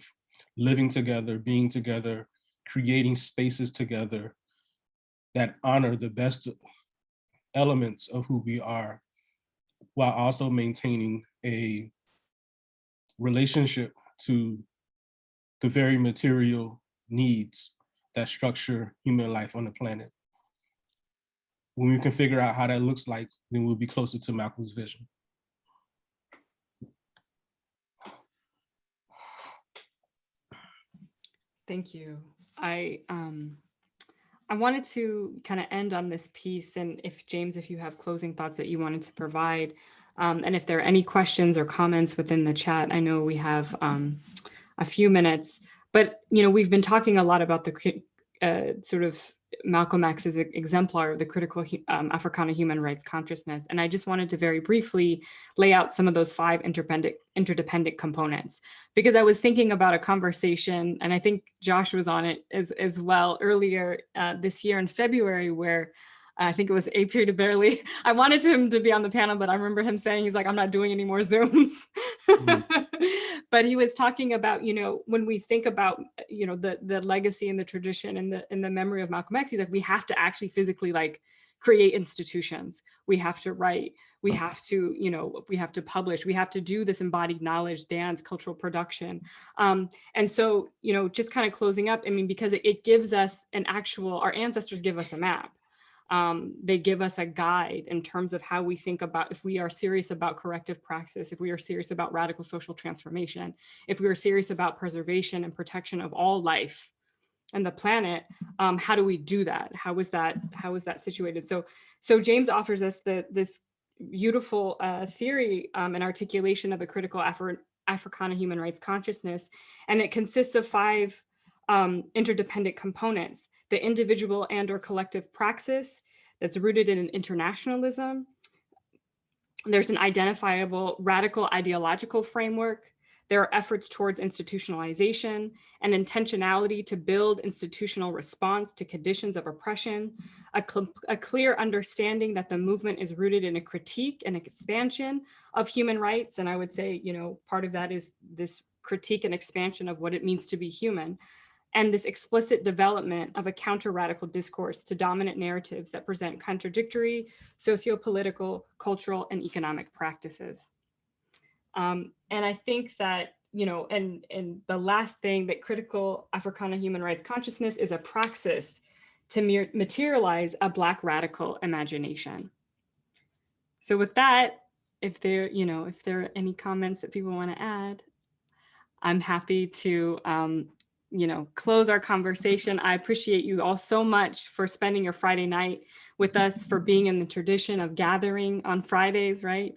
living together, being together, creating spaces together that honor the best elements of who we are, while also maintaining a relationship to the very material needs that structure human life on the planet. When we can figure out how that looks like, then we'll be closer to Malcolm's vision. Thank you. I wanted to kind of end on this piece, and if James, if you have closing thoughts that you wanted to provide, and if there are any questions or comments within the chat, I know we have a few minutes, but you know, we've been talking a lot about the sort of Malcolm X as an exemplar of the critical Africana human rights consciousness. And I just wanted to very briefly lay out some of those 5 interdependent components, because I was thinking about a conversation, and I think Josh was on it as well earlier this year in February, where I think it was A.P. DeBerley. I wanted him to be on the panel, but I remember him saying, he's like, I'm not doing any more Zooms. But he was talking about, you know, when we think about, you know, the legacy and the tradition and the memory of Malcolm X, he's like, we have to actually physically like create institutions. We have to write, we have to, you know, we have to publish, we have to do this embodied knowledge, dance, cultural production. And so, you know, just kind of closing up, I mean, because it gives us an actual, our ancestors give us a map. They give us a guide in terms of how we think about, if we are serious about corrective praxis, if we are serious about radical social transformation, if we are serious about preservation and protection of all life and the planet, how do we do that? How is that situated? So James offers us this beautiful theory and articulation of a critical Africana human rights consciousness, and it consists of 5 interdependent components: the individual and or collective praxis that's rooted in an internationalism. There's an identifiable radical ideological framework. There are efforts towards institutionalization and intentionality to build institutional response to conditions of oppression, a clear understanding that the movement is rooted in a critique and expansion of human rights. And I would say, you know, part of that is this critique and expansion of what it means to be human, and this explicit development of a counter-radical discourse to dominant narratives that present contradictory socio-political, cultural, and economic practices. And I think that, you know, and the last thing, that critical Africana human rights consciousness is a praxis to materialize a Black radical imagination. So with that, if there are any comments that people want to add, I'm happy to close our conversation. I appreciate you all so much for spending your Friday night with us, for being in the tradition of gathering on Fridays, right?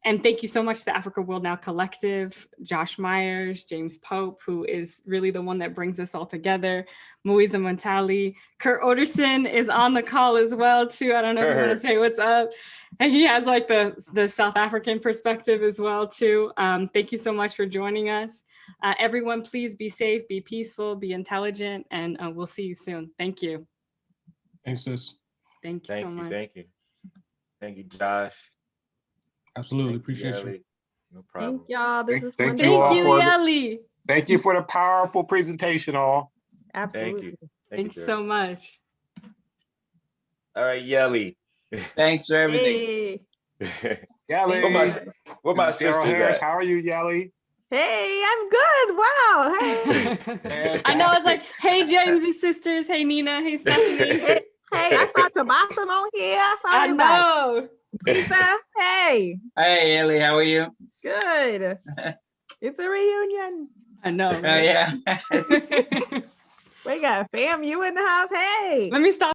And thank you so much to the Africa World Now Collective, Josh Myers, James Pope, who is really the one that brings us all together, Moiza Montali. Kurt Oderson is on the call as well, too. I don't know if you want to say what's up. And he has like the South African perspective as well, too. Thank you so much for joining us. Everyone, please be safe, be peaceful, be intelligent, and we'll see you soon. Thank you. Thanks, sis. Thank you so much. Thank you. Thank you, Josh. Absolutely. Appreciate you. No problem. Thank y'all. This is Thank wonderful. you all for Yelly. Thank you for the powerful presentation, all. Absolutely. Thanks so much. All right, Yelly. Thanks for everything. Hey. Yelly. Where my Daryl sisters Harris, at? how are you, Yelly? Hey, I'm good. Wow. Hey. I know, it's like, hey, James's sisters. Hey, Nina. Hey, Stephanie. Hey, I saw Tabasum on here. I saw I everybody. know. Lisa, hey. Hey, Ellie, how are you? Good. It's a reunion. I know. Oh, yeah. We got FAMU in the house. Hey. Let me stop.